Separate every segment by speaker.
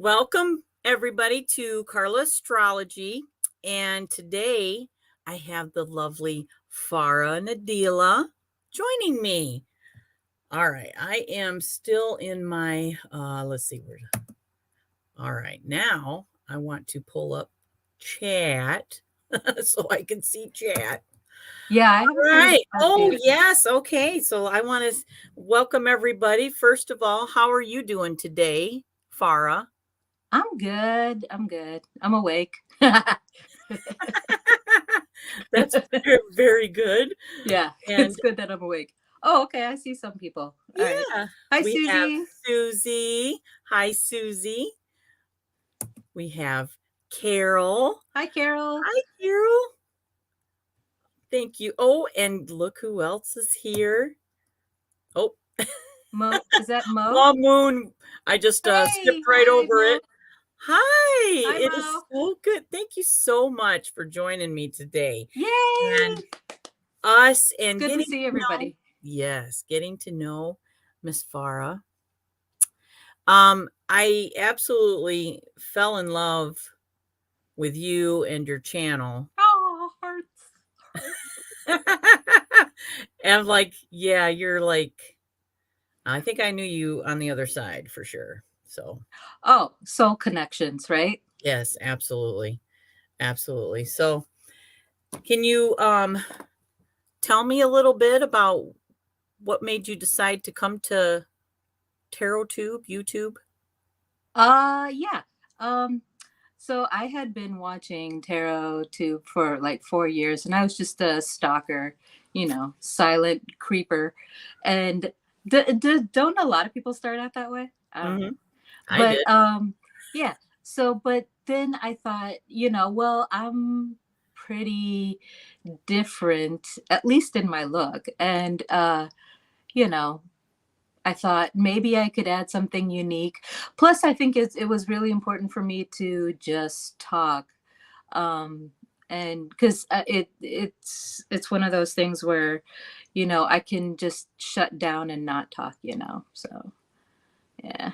Speaker 1: Welcome, everybody, to Carla Astrology. And today I have the lovely Farah Nadeela joining me. All right, I am still in my, let's see, all right, now I want to pull up chat so I can see chat.
Speaker 2: Yeah, I haven't heard
Speaker 1: Right.
Speaker 2: that
Speaker 1: Oh,
Speaker 2: yet.
Speaker 1: yes. Okay. So I want to welcome everybody. First of all, how are you doing today, Farah?
Speaker 2: I'm good. I'm awake.
Speaker 1: That's very, very good.
Speaker 2: Yeah,
Speaker 1: And
Speaker 2: it's good that I'm awake. Oh, okay. I see some people. All right.
Speaker 1: yeah,
Speaker 2: Hi,
Speaker 1: we have
Speaker 2: Susie.
Speaker 1: Susie. Hi, Susie. We have Carol.
Speaker 2: Hi, Carol.
Speaker 1: Hi, Carol. Thank you. Oh, and look who else is here. Oh,
Speaker 2: Mo. Is that Mo?
Speaker 1: Mom Moon. I just
Speaker 2: Hey.
Speaker 1: skipped right
Speaker 2: Hi,
Speaker 1: over
Speaker 2: Mo.
Speaker 1: it. Hi,
Speaker 2: Hi,
Speaker 1: it is
Speaker 2: Mo.
Speaker 1: so good. Thank you so much for joining me today.
Speaker 2: Yay.
Speaker 1: And us
Speaker 2: It's
Speaker 1: and
Speaker 2: good to
Speaker 1: getting
Speaker 2: see
Speaker 1: to know,
Speaker 2: everybody.
Speaker 1: yes, getting to know Miss Farah. I absolutely fell in love with you and your channel.
Speaker 2: Oh, hearts.
Speaker 1: And I'm like, yeah, you're like, I think I knew you on the other side for sure. So,
Speaker 2: Oh, soul connections, right?
Speaker 1: yes, absolutely. Absolutely. So, can you tell me a little bit about what made you decide to come to TarotTube, YouTube?
Speaker 2: Yeah. Um, so I had been watching Tarot Tube for like 4 years, and I was just a stalker, silent creeper. And don't a lot of people start out that way? I don't
Speaker 1: Hmm.
Speaker 2: know.
Speaker 1: I
Speaker 2: But
Speaker 1: did.
Speaker 2: yeah. So, but then I thought, well, I'm pretty different, at least in my look, and you know, I thought maybe I could add something unique. Plus, I think it was really important for me to just talk, um, and because it's one of those things where, I can just shut down and not talk. So yeah,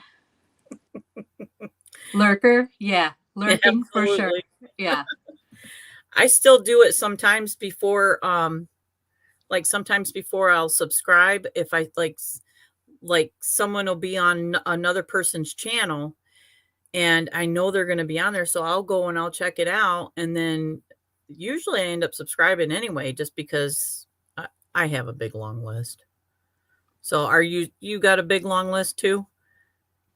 Speaker 2: lurker, yeah, lurking for sure,
Speaker 1: Absolutely.
Speaker 2: yeah.
Speaker 1: I still do it sometimes before like sometimes before I'll subscribe if I like someone will be on another person's channel and I know they're going to be on there so I'll go and I'll check it out and then usually I end up subscribing anyway just because I have a big long list. So are you got a big long list too?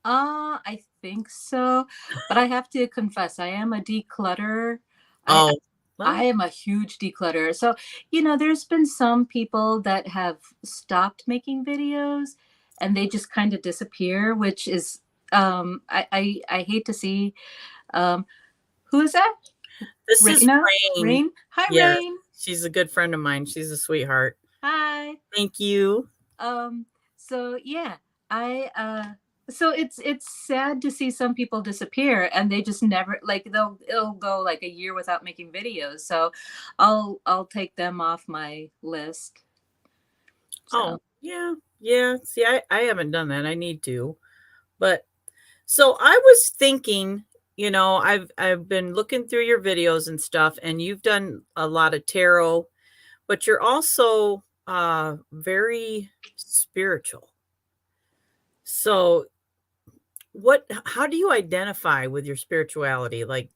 Speaker 2: I think so, but I have to confess, I am a declutterer. I
Speaker 1: Oh, well,
Speaker 2: I am a huge declutterer. So, there's been some people that have stopped making videos and they just kind of disappear, which is I hate to see. Um, who is that?
Speaker 1: this is
Speaker 2: Raina?
Speaker 1: Rain.
Speaker 2: Rain? Hi,
Speaker 1: Yes,
Speaker 2: Rain.
Speaker 1: she's a good friend of mine. She's a sweetheart.
Speaker 2: Hi.
Speaker 1: Thank you.
Speaker 2: Um, so yeah, I so it's sad to see some people disappear and they just never like it'll go like a year without making videos. So I'll take them off my list.
Speaker 1: Oh,
Speaker 2: So
Speaker 1: yeah. Yeah. See, I haven't done that. I need to. But so I was thinking, I've been looking through your videos and stuff, and you've done a lot of tarot, but you're also very spiritual. So how do you identify with your spirituality? Like,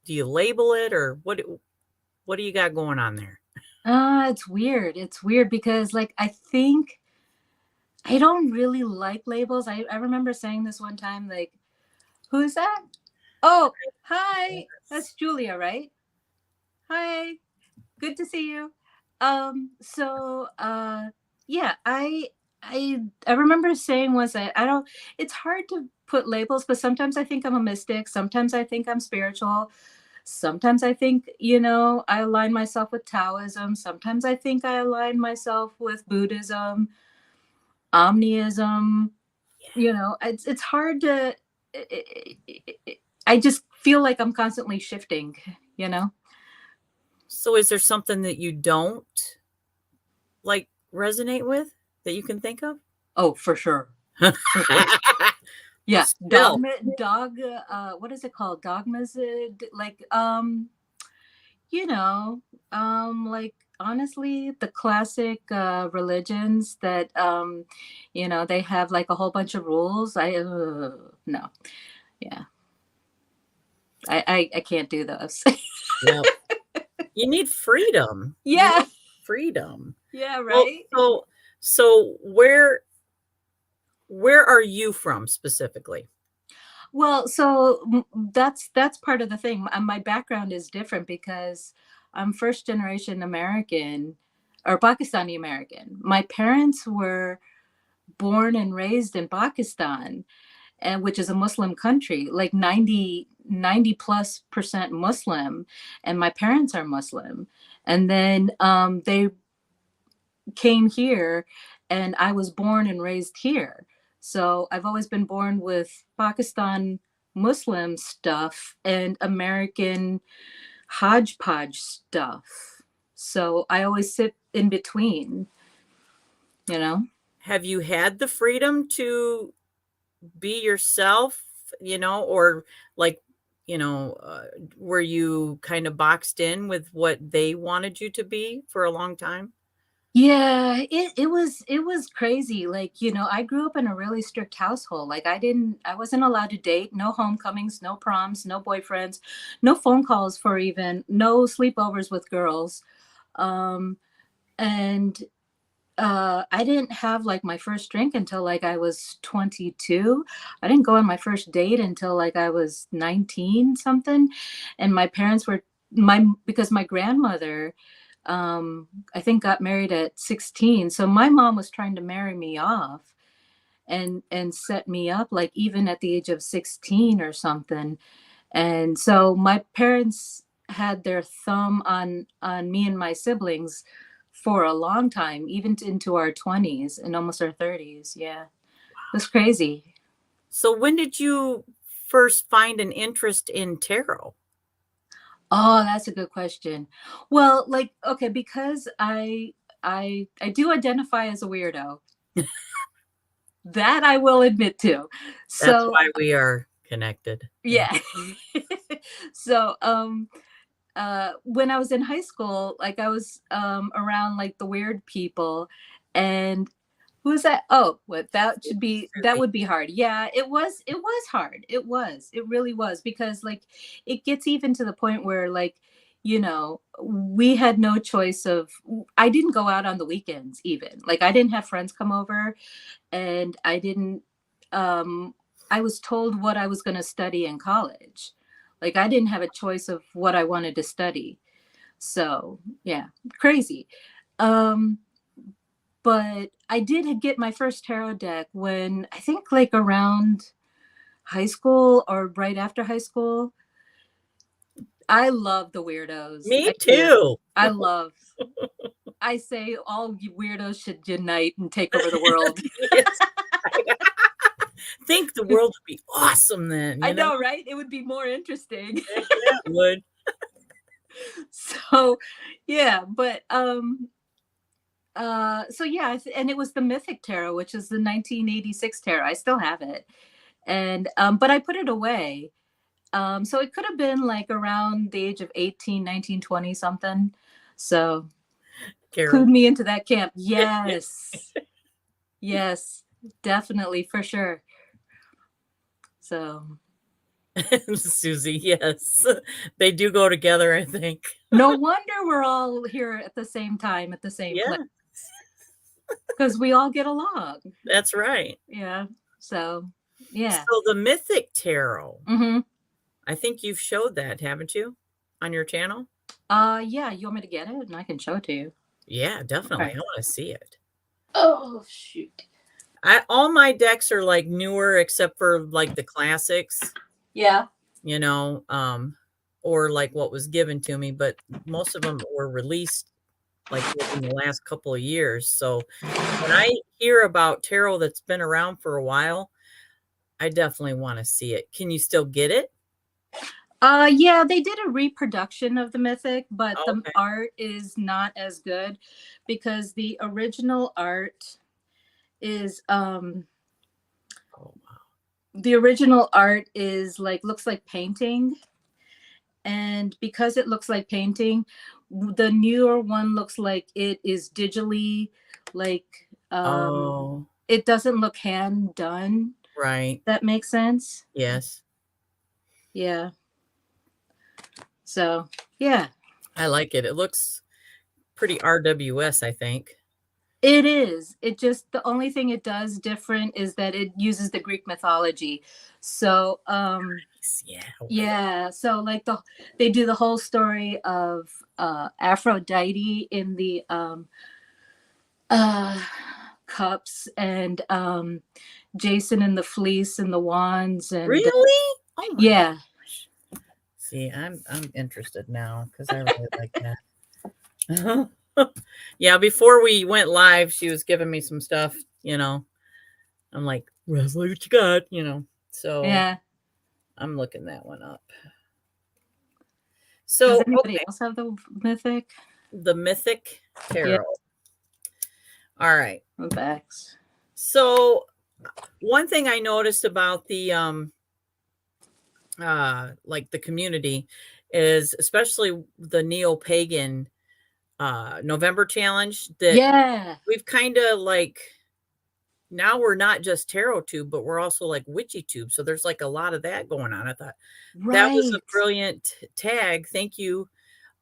Speaker 1: do you label it or what do you got going on there?
Speaker 2: it's weird. It's weird because like I think I don't really like labels. I remember saying this one time, like, who's that? Oh, hi. That's Julia, right? Hi. Good to see you. So yeah, I remember saying once that I don't it's hard to put labels, but sometimes I think I'm a mystic, sometimes I think I'm spiritual, sometimes I think, I align myself with Taoism, sometimes I think I align myself with Buddhism, Omniism, it's hard to I just feel like I'm constantly shifting, you know?
Speaker 1: So is there something that you don't like resonate with that you can think of?
Speaker 2: Oh, for sure. For sure. Yeah,
Speaker 1: Still,
Speaker 2: what is it called? Dogmas, like, you know, like honestly, the classic religions that, they have like a whole bunch of rules. No, yeah, I can't do those.
Speaker 1: yeah, you need freedom. You
Speaker 2: Yeah,
Speaker 1: need freedom.
Speaker 2: yeah,
Speaker 1: Well,
Speaker 2: right.
Speaker 1: so where are you from specifically?
Speaker 2: Well, so that's part of the thing. My background is different because I'm first generation American or Pakistani American. My parents were born and raised in Pakistan, and which is a Muslim country, like 90+ percent Muslim, and my parents are Muslim. And then they came here, and I was born and raised here. So I've always been born with Pakistan Muslim stuff and American hodgepodge stuff. So I always sit in between, you know?
Speaker 1: Have you had the freedom to be yourself, or like, were you kind of boxed in with what they wanted you to be for a long time?
Speaker 2: Yeah, it was crazy. Like, I grew up in a really strict household. Like I wasn't allowed to date, no homecomings, no proms, no boyfriends, no phone calls for even, no sleepovers with girls. Um and I didn't have like my first drink until like I was 22. I didn't go on my first date until like I was 19 something. And my parents were my because my grandmother I think got married at 16. So my mom was trying to marry me off and set me up like even at the age of 16 or something. And so my parents had their thumb on me and my siblings for a long time, even into our 20s and almost our 30s. Yeah. It was crazy.
Speaker 1: So when did you first find an interest in tarot?
Speaker 2: Oh, that's a good question. Well, like, okay, because I do identify as a weirdo. That I will admit to.
Speaker 1: That's
Speaker 2: So,
Speaker 1: why we are connected. Yeah.
Speaker 2: yeah. So, when I was in high school, like I was around like the weird people, and who's that? Oh, what that
Speaker 1: Susie.
Speaker 2: would be hard. Yeah, it was hard. It really was because like it gets even to the point where like we had no choice of. I didn't go out on the weekends even. Like I didn't have friends come over, and I didn't I was told what I was going to study in college. Like I didn't have a choice of what I wanted to study. So, yeah, crazy. Um but I did get my first tarot deck when I think like around high school or right after high school. I love the weirdos.
Speaker 1: Me
Speaker 2: I do.
Speaker 1: too.
Speaker 2: I love I say all you weirdos should unite and take over the world.
Speaker 1: Yes. I think the world would be awesome then,
Speaker 2: I know, right? It would be more interesting.
Speaker 1: Heck yeah, it would.
Speaker 2: So, yeah, but so yeah, and it was the Mythic Tarot, which is the 1986 tarot. I still have it. And but I put it away. So it could have been like around the age of 18, 19, 20 something. So clued
Speaker 1: Carol.
Speaker 2: me into that camp. Yes. Yes, definitely for sure. So
Speaker 1: Susie, yes. They do go together, I think.
Speaker 2: no wonder we're all here at the same time at the same place
Speaker 1: Yeah,
Speaker 2: because we all get along.
Speaker 1: that's right.
Speaker 2: Yeah. So yeah.
Speaker 1: So the Mythic Tarot,
Speaker 2: Mm-hmm.
Speaker 1: I think you've showed that, haven't you? On your channel?
Speaker 2: Yeah, you want me to get it and I can show it to you.
Speaker 1: Yeah, definitely.
Speaker 2: Okay.
Speaker 1: I wanna see it.
Speaker 2: Oh shoot.
Speaker 1: I all my decks are, like, newer except for, like, the classics,
Speaker 2: Yeah.
Speaker 1: you know, or, like, what was given to me, but most of them were released, like, within the last couple of years, so when I hear about tarot that's been around for a while, I definitely wanna see it. Can you still get it?
Speaker 2: Yeah, they did a reproduction of the Mythic, but the
Speaker 1: Okay.
Speaker 2: art is not as good because the original art is
Speaker 1: Oh, wow.
Speaker 2: the original art is like looks like painting, and because it looks like painting, the newer one looks like it is digitally, like
Speaker 1: Oh,
Speaker 2: it doesn't look hand done.
Speaker 1: right.
Speaker 2: That makes sense.
Speaker 1: Yes.
Speaker 2: Yeah. So yeah,
Speaker 1: I like it. It looks pretty RWS, I think.
Speaker 2: it is. It just, the only thing it does different is that it uses the Greek mythology. So
Speaker 1: Yeah.
Speaker 2: yeah, so like they do the whole story of Aphrodite in the uh cups, and Jason and the fleece and the wands, and
Speaker 1: Really? Oh my
Speaker 2: yeah.
Speaker 1: gosh. See, I'm interested now because I really like that. Yeah, before we went live, she was giving me some stuff, you know. I'm like, Leslie, what you got? You know. So
Speaker 2: Yeah.
Speaker 1: I'm looking that one up.
Speaker 2: Does
Speaker 1: So
Speaker 2: anybody
Speaker 1: okay,
Speaker 2: else have the mythic?
Speaker 1: the Mythic
Speaker 2: Yeah,
Speaker 1: Tarot. All right.
Speaker 2: the backs.
Speaker 1: So one thing I noticed about the like the community is especially the neo-pagan November challenge that
Speaker 2: Yeah.
Speaker 1: we've kind of like now we're not just tarot tube, but we're also like witchy tube. So there's like a lot of that going on. I thought that was a
Speaker 2: Right.
Speaker 1: brilliant tag. Thank you,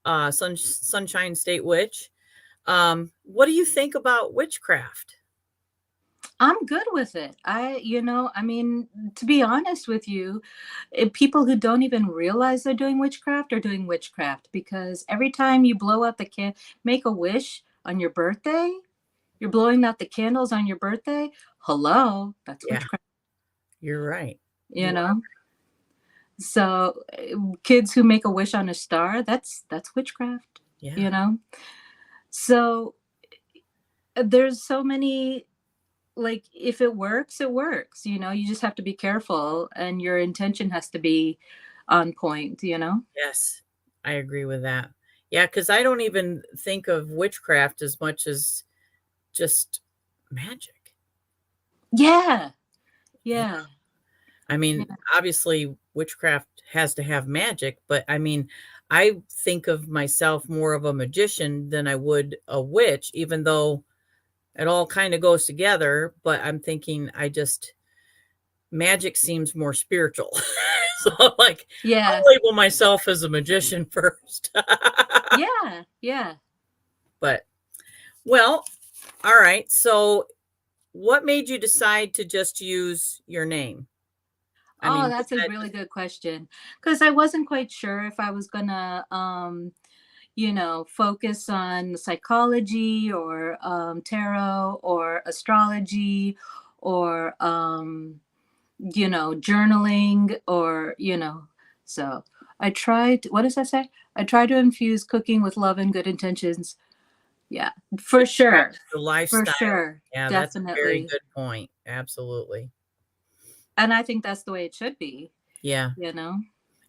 Speaker 1: Sunshine State Witch. What do you think about witchcraft?
Speaker 2: I'm good with it. I mean, to be honest with you, people who don't even realize they're doing witchcraft are doing witchcraft, because every time you blow out the make a wish on your birthday, you're blowing out the candles on your birthday. Hello, that's
Speaker 1: Yeah,
Speaker 2: witchcraft,
Speaker 1: you're right.
Speaker 2: you
Speaker 1: You are.
Speaker 2: know? So kids who make a wish on a star, that's witchcraft,
Speaker 1: Yeah.
Speaker 2: you know? So there's so many, like, if it works, it works, you just have to be careful, and your intention has to be on point.
Speaker 1: Yes, I agree with that. Yeah, because I don't even think of witchcraft as much as just magic.
Speaker 2: Yeah,
Speaker 1: Yeah.
Speaker 2: yeah,
Speaker 1: I mean,
Speaker 2: yeah,
Speaker 1: obviously, witchcraft has to have magic, but I mean, I think of myself more of a magician than I would a witch, even though it all kind of goes together. But I'm thinking, magic seems more spiritual. So I'm like,
Speaker 2: yeah,
Speaker 1: I'll label myself as a magician first.
Speaker 2: yeah, yeah.
Speaker 1: But, well, all right. So, what made you decide to just use your name? I
Speaker 2: Oh,
Speaker 1: mean,
Speaker 2: that's
Speaker 1: was
Speaker 2: a
Speaker 1: that
Speaker 2: really
Speaker 1: just
Speaker 2: good question, because I wasn't quite sure if I was gonna focus on psychology, or tarot, or astrology, or journaling, or so I tried, what does that say? I try to infuse cooking with love and good intentions. Yeah,
Speaker 1: to
Speaker 2: for
Speaker 1: attract
Speaker 2: sure.
Speaker 1: the
Speaker 2: For
Speaker 1: lifestyle?
Speaker 2: sure.
Speaker 1: Yeah, that's a very
Speaker 2: Definitely.
Speaker 1: good point. Absolutely.
Speaker 2: And I think that's the way it should be,
Speaker 1: Yeah,
Speaker 2: you know?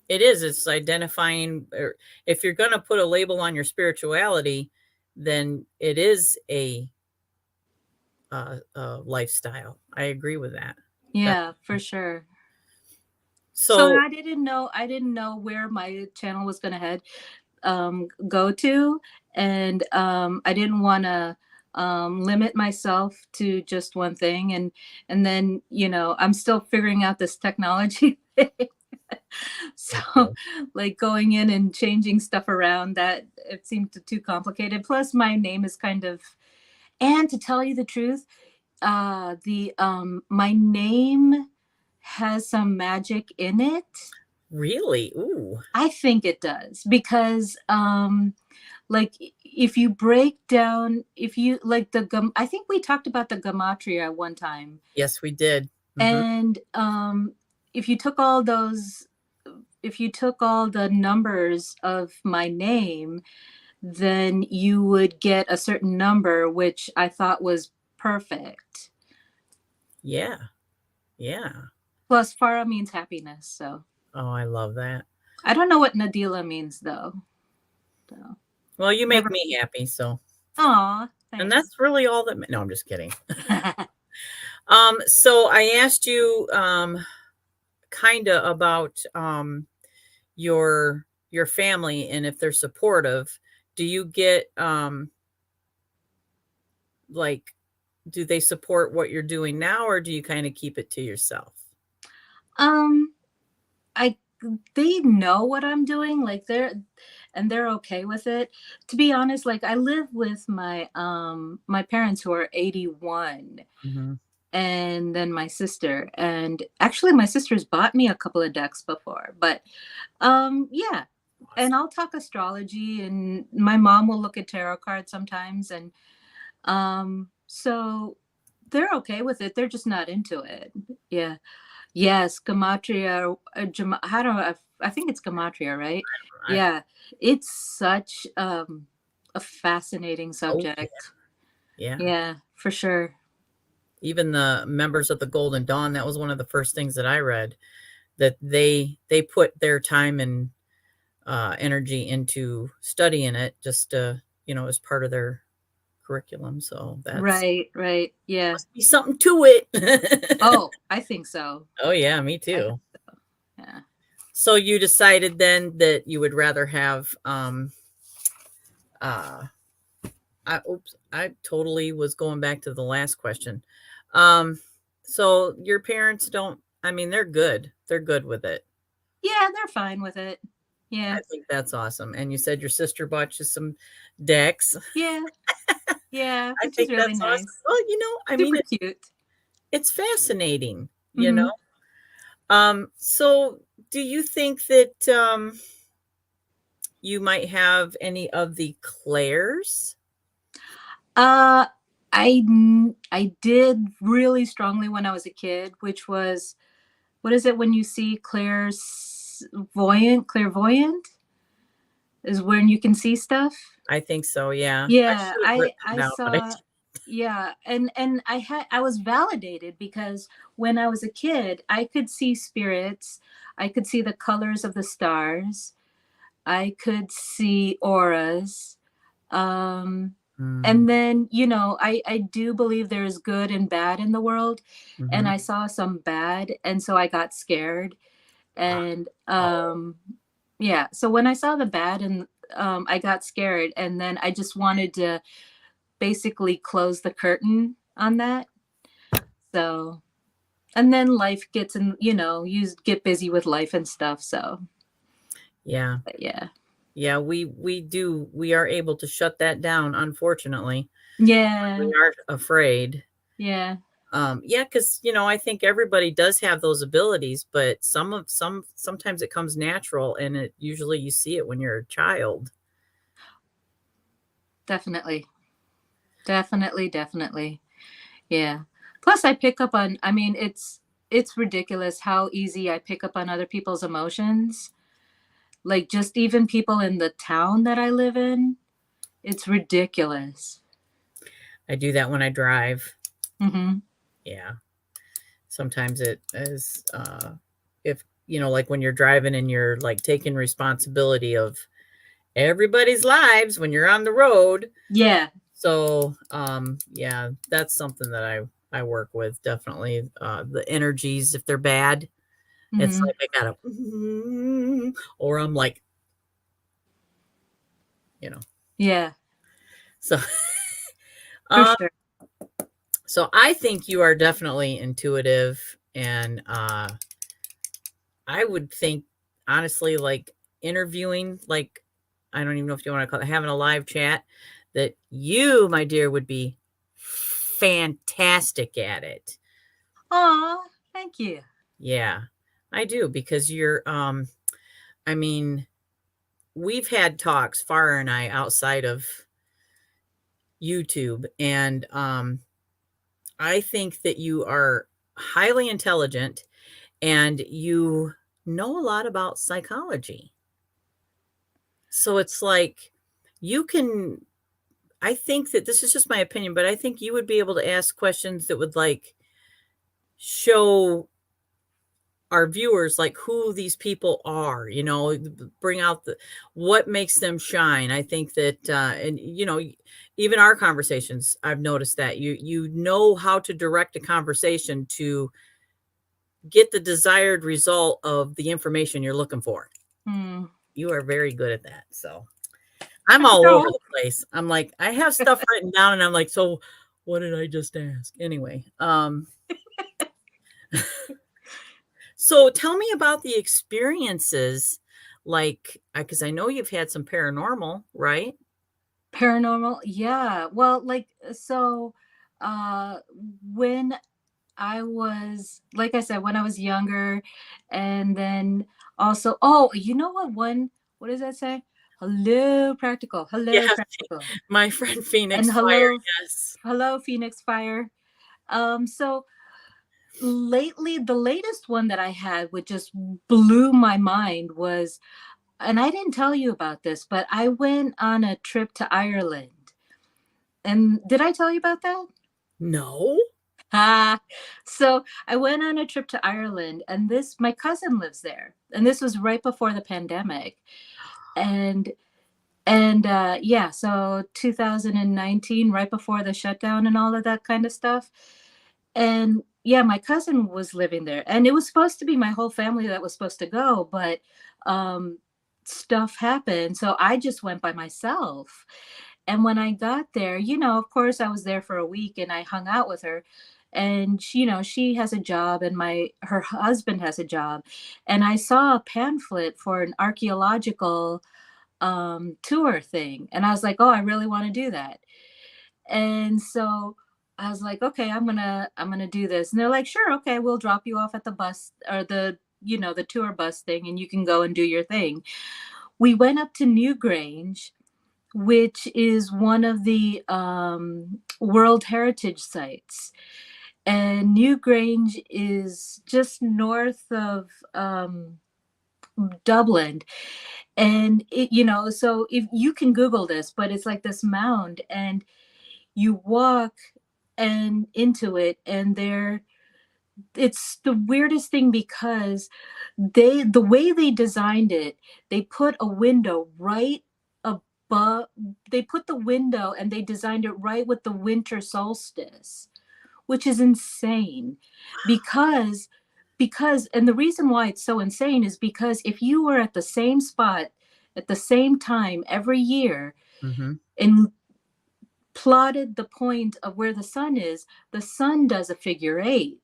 Speaker 1: it is. It's identifying, or if you're going to put a label on your spirituality, then it is a lifestyle. I agree with that.
Speaker 2: Yeah, for
Speaker 1: Definitely.
Speaker 2: sure. So
Speaker 1: So,
Speaker 2: I didn't know where my channel was gonna go to, and I didn't want to limit myself to just one thing, and then I'm still figuring out this technology thing.
Speaker 1: me
Speaker 2: So
Speaker 1: too.
Speaker 2: like going in and changing stuff around, that it seemed too complicated. Plus my name is kind of, and to tell you the truth, the my name has some magic in it.
Speaker 1: Really? Ooh.
Speaker 2: I think it does, because like, if you break down, if you like I think we talked about the gematria one time,
Speaker 1: Yes, we did. Hmm.
Speaker 2: and if you took all those, if you took all the numbers of my name, then you would get a certain number, which I thought was perfect.
Speaker 1: Yeah. Yeah.
Speaker 2: Plus Farah means happiness, so
Speaker 1: Oh, I love that.
Speaker 2: I don't know what Nadeela means though. So
Speaker 1: Well, you make
Speaker 2: never.
Speaker 1: me happy, so
Speaker 2: Aw,
Speaker 1: and
Speaker 2: thanks.
Speaker 1: that's really all that no, I'm just kidding. So I asked you, kind of about your family and if they're supportive. Do you get like, do they support what you're doing now, or do you kind of keep it to yourself?
Speaker 2: Um, I they know what I'm doing, like, they're okay with it. To be honest, like, I live with my parents who are 81,
Speaker 1: Hmm.
Speaker 2: and then my sister, and actually my sister's bought me a couple of decks before, but, yeah, and I'll talk astrology, and my mom will look at tarot cards sometimes, and, so they're okay with it, they're just not into it. Yeah. Yes, gematria, how do I think it's gematria, right?
Speaker 1: I,
Speaker 2: Yeah, it's such a fascinating
Speaker 1: oh
Speaker 2: subject.
Speaker 1: yeah.
Speaker 2: Yeah, for sure.
Speaker 1: Even the members of the Golden Dawn, that was one of the first things that I read, that they put their time and energy into studying it, just as part of their curriculum. So that's
Speaker 2: Right, right. Yeah.
Speaker 1: must be something to it.
Speaker 2: Oh, I think so.
Speaker 1: Oh yeah, me
Speaker 2: I think
Speaker 1: too.
Speaker 2: so. Yeah.
Speaker 1: So you decided then that you would rather have uh I totally was going back to the last question. Um so your parents don't, I mean, they're good. They're good with it.
Speaker 2: Yeah, they're fine with it.
Speaker 1: I
Speaker 2: Yeah.
Speaker 1: think that's awesome. And you said your sister bought you some decks.
Speaker 2: Yeah. Yeah,
Speaker 1: I
Speaker 2: which is
Speaker 1: think
Speaker 2: really
Speaker 1: that's awesome.
Speaker 2: nice.
Speaker 1: Well, I mean,
Speaker 2: Super cute.
Speaker 1: it's fascinating, you know.
Speaker 2: Mhm.
Speaker 1: So do you think that you might have any of the clairs?
Speaker 2: Uh, I did really strongly when I was a kid, which was what is it when you see clairvoyant is when you can see stuff.
Speaker 1: I think so, yeah. I
Speaker 2: Yeah,
Speaker 1: should have written
Speaker 2: I
Speaker 1: them down, but I
Speaker 2: saw. Yeah, and I was validated because when I was a kid, I could see spirits, I could see the colors of the stars, I could see auras. Um,
Speaker 1: mm,
Speaker 2: and then, I do believe there's good and bad in the world, and
Speaker 1: mhm.
Speaker 2: I saw some bad, and so I got scared.
Speaker 1: Ah,
Speaker 2: And
Speaker 1: oh,
Speaker 2: yeah, so when I saw the bad and I got scared, and then I just wanted to basically close the curtain on that. So, and then life gets in, you get busy with life and stuff. So,
Speaker 1: yeah.
Speaker 2: but yeah.
Speaker 1: Yeah, we are able to shut that down, unfortunately.
Speaker 2: Yeah.
Speaker 1: We are afraid.
Speaker 2: Yeah.
Speaker 1: Yeah, because I think everybody does have those abilities, but sometimes it comes natural, and it usually you see it when you're a child.
Speaker 2: Definitely. Definitely. Definitely. Yeah. Plus I pick up on, I mean, it's ridiculous how easy I pick up on other people's emotions. Like just even people in the town that I live in, it's ridiculous.
Speaker 1: I do that when I drive.
Speaker 2: Mhm.
Speaker 1: Yeah. Sometimes it is, if, like when you're driving and you're like taking responsibility of everybody's lives when you're on the road.
Speaker 2: Yeah.
Speaker 1: So, yeah, that's something that I work with definitely. The energies, if they're bad, it's
Speaker 2: Mhm.
Speaker 1: like I gotta, or I'm like, you know,
Speaker 2: Yeah,
Speaker 1: so,
Speaker 2: for
Speaker 1: um,
Speaker 2: sure.
Speaker 1: so I think you are definitely intuitive, and I would think honestly, like interviewing, like I don't even know if you want to call it having a live chat, that you, my dear, would be fantastic at it.
Speaker 2: Aw, thank you.
Speaker 1: Yeah, I do because I mean, we've had talks, Farah and I, outside of YouTube, and I think that you are highly intelligent and you know a lot about psychology. So it's like you can, I think that this is just my opinion, but I think you would be able to ask questions that would like show our viewers like who these people are, bring out what makes them shine. I think that and even our conversations, I've noticed that you know how to direct a conversation to get the desired result of the information you're looking for.
Speaker 2: Hmm.
Speaker 1: You are very good at that. So I'm
Speaker 2: I
Speaker 1: all over
Speaker 2: don't.
Speaker 1: the place. I'm like, I have stuff written down and I'm like, so what did I just ask? Anyway, so tell me about the experiences like because I know you've had some paranormal, right?
Speaker 2: Paranormal, yeah. Well, like, so, uh, when I was, like I said, when I was younger, and then also, oh, you know what does that say?
Speaker 1: Yeah,
Speaker 2: hello, practical,
Speaker 1: my friend Phoenix
Speaker 2: and
Speaker 1: Fire, yes.
Speaker 2: hello, Phoenix Fire. So lately, the latest one that I had, which just blew my mind, was, and I didn't tell you about this, but I went on a trip to Ireland. And did I tell you about that?
Speaker 1: No?
Speaker 2: Ah, so I went on a trip to Ireland, and my cousin lives there, and this was right before the pandemic, and yeah, so 2019, right before the shutdown and all of that kind of stuff, and yeah, my cousin was living there, and it was supposed to be my whole family that was supposed to go, but um, stuff happened, so I just went by myself. And when I got there, of course, I was there for a week and I hung out with her. And she has a job and my her husband has a job. And I saw a pamphlet for an archaeological tour thing. And I was like, oh, I really want to do that. And so I was like, okay, I'm gonna do this. And they're like, sure, okay, we'll drop you off at the bus or the tour bus thing and you can go and do your thing. We went up to Newgrange, which is one of the World Heritage sites. And Newgrange is just north of Dublin. And so if you can Google this, but it's like this mound, and you walk and into it, and it's the weirdest thing because the way they designed it, they put a window right above, they put the window and they designed it right with the winter solstice, which is insane because and the reason why it's so insane is because if you were at the same spot at the same time every year
Speaker 1: Mhm.
Speaker 2: and plotted the point of where the sun does a figure eight.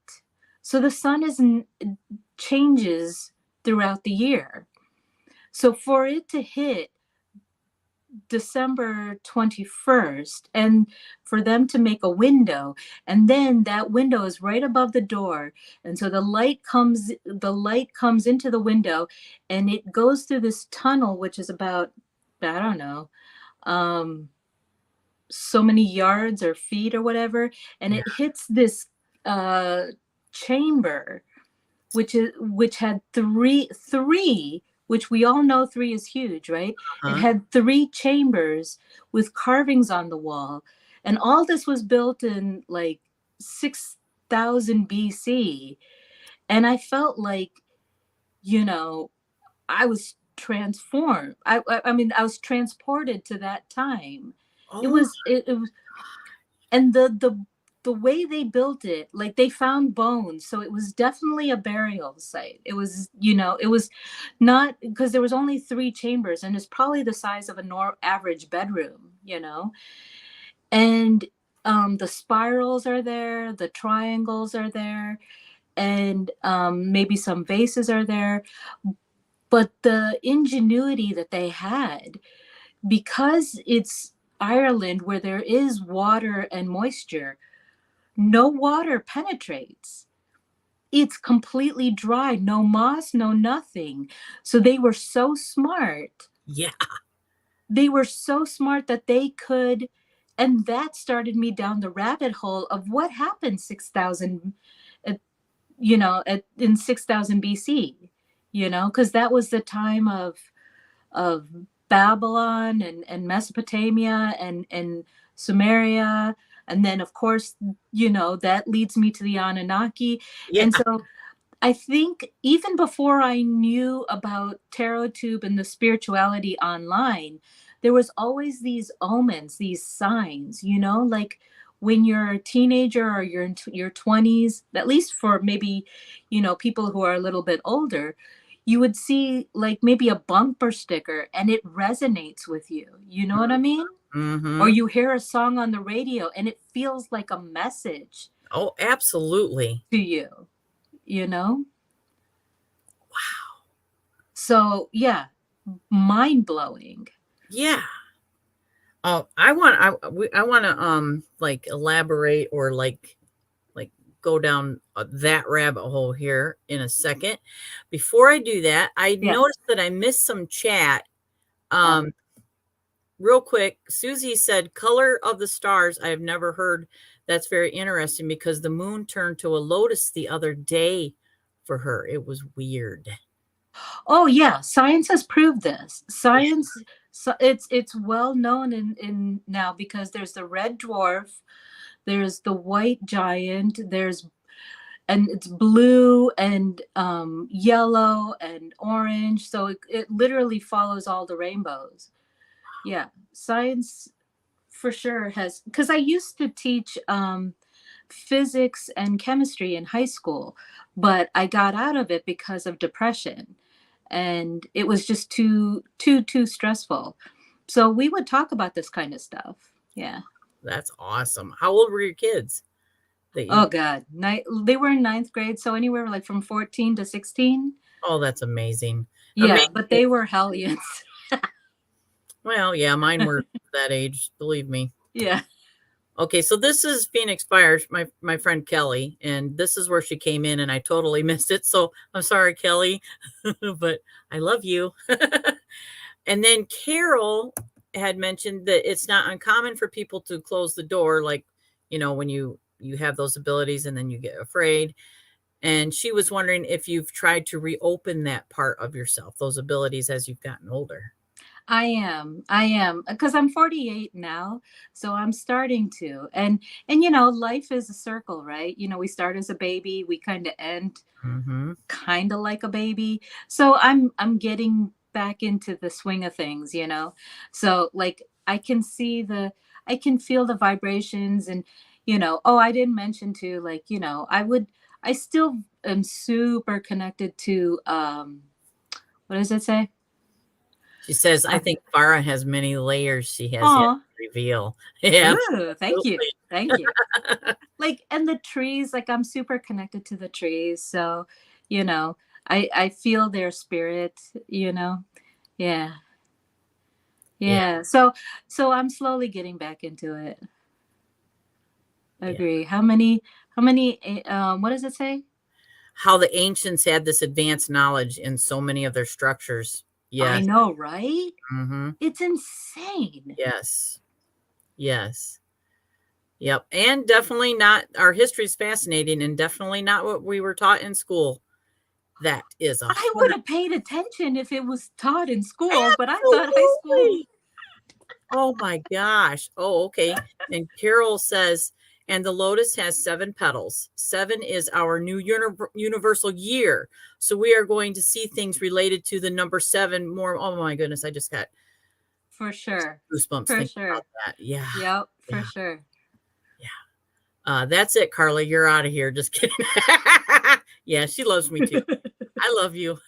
Speaker 2: So the sun changes throughout the year. So for it to hit December 21st and for them to make a window, and then that window is right above the door, and so the light comes into the window and it goes through this tunnel which is about, I don't know, um so many yards or feet or whatever, and
Speaker 1: Yeah.
Speaker 2: it hits this uh chamber which had three, which we all know three is huge, right? It
Speaker 1: Uh-huh.
Speaker 2: had three chambers with carvings on the wall, and all this was built in like 6,000 BC. And I felt like, you know I was transformed. I mean, I was transported to that time. It
Speaker 1: Oh,
Speaker 2: was it, it was and the way they built it, like they found bones, so it was definitely a burial site. It was not, because there was only three chambers and it's probably the size of a average bedroom. And the spirals are there, the triangles are there, and maybe some vases are there. But the ingenuity that they had, because it's Ireland where there is water and moisture, no water penetrates. It's completely dry, no moss, no nothing. So they were so smart.
Speaker 1: yeah.
Speaker 2: They were so smart that they could, and that started me down the rabbit hole of what happened 6,000, in 6,000 BC, because that was the time of Babylon and Mesopotamia and Sumeria. And then, of course, that leads me to the Anunnaki.
Speaker 1: Yeah.
Speaker 2: And so I think even before I knew about Tarot Tube and the spirituality online, there was always these omens, these signs, like when you're a teenager or you're in your 20s, at least for maybe, people who are a little bit older, you would see like maybe a bumper sticker and it resonates with you. You know what I mean? Or
Speaker 1: Mm-hmm.
Speaker 2: you hear a song on the radio and it feels like a message
Speaker 1: Oh, absolutely.
Speaker 2: to you, you know? So, yeah, mind blowing.
Speaker 1: Yeah. Oh, I want to like elaborate or like go down that rabbit hole here in a second. Before I do that, I
Speaker 2: Yeah.
Speaker 1: noticed that I missed some chat.
Speaker 2: Uh,
Speaker 1: Um, real quick, Susie said, "Color of the stars." I have never heard. That's very interesting because the moon turned to a lotus the other day for her. It was weird.
Speaker 2: oh yeah, science has proved this. Science, so it's well known in now because there's the red dwarf, there's the white giant, there's and it's blue and yellow and orange. So it literally follows all the rainbows. Yeah, science for sure has, because I used to teach physics and chemistry in high school, but I got out of it because of depression, and it was just too stressful. So we would talk about this kind of stuff. Yeah.
Speaker 1: That's awesome. How old were your kids that you?
Speaker 2: Oh God, they were in ninth grade, so anywhere like from 14 to 16.
Speaker 1: Oh, that's amazing.
Speaker 2: Yeah, but
Speaker 1: Amazing.
Speaker 2: they were hellions.
Speaker 1: Well, yeah, mine were that age, believe me.
Speaker 2: Yeah.
Speaker 1: Okay, so this is Phoenix Fires, my friend Kelly, and this is where she came in, and I totally missed it. So I'm sorry, Kelly, but I love you. And then Carol had mentioned that it's not uncommon for people to close the door, like when you have those abilities and then you get afraid. And she was wondering if you've tried to reopen that part of yourself, those abilities, as you've gotten older.
Speaker 2: I am, because I'm 48 now, so I'm starting to. And life is a circle, right? We start as a baby, we kind of end
Speaker 1: Mm-hmm.
Speaker 2: kind of like a baby. So I'm getting back into the swing of things. So like I can feel the vibrations, and oh, I didn't mention too, like, I still am super connected to what does it say?
Speaker 1: She says, I
Speaker 2: Uh,
Speaker 1: think Farah has many layers she has yet
Speaker 2: oh,
Speaker 1: to reveal. Yeah,
Speaker 2: ooh, thank you.
Speaker 1: absolutely.
Speaker 2: Thank you. Like, and the trees, like I'm super connected to the trees. So, you know, I feel their spirit, you know. Yeah.
Speaker 1: Yeah,
Speaker 2: Yeah. So I'm slowly getting back into it.
Speaker 1: yeah.
Speaker 2: Agree. How many what does it say?
Speaker 1: How the ancients had this advanced knowledge in so many of their structures.
Speaker 2: I
Speaker 1: Yes.
Speaker 2: know, right?
Speaker 1: Mm-hmm.
Speaker 2: It's insane.
Speaker 1: Yes. Yes. Yep. And definitely not, our history is fascinating and definitely not what we were taught in school. That is a
Speaker 2: I would
Speaker 1: hundred.
Speaker 2: have paid attention if it was taught in school, but I thought high school.
Speaker 1: Absolutely. Oh my gosh. Oh, okay. And Carol says, and the lotus has 7 petals. 7 is our new universal year. So we are going to see things related to the number 7 more. Oh my goodness. I just got
Speaker 2: For sure.
Speaker 1: goosebumps
Speaker 2: For
Speaker 1: thinking about
Speaker 2: sure.
Speaker 1: that. Yeah.
Speaker 2: Yep, for
Speaker 1: Yeah.
Speaker 2: sure.
Speaker 1: Yeah. That's it, Carla. You're out of here. Just kidding. Yeah, she loves me too. I love you.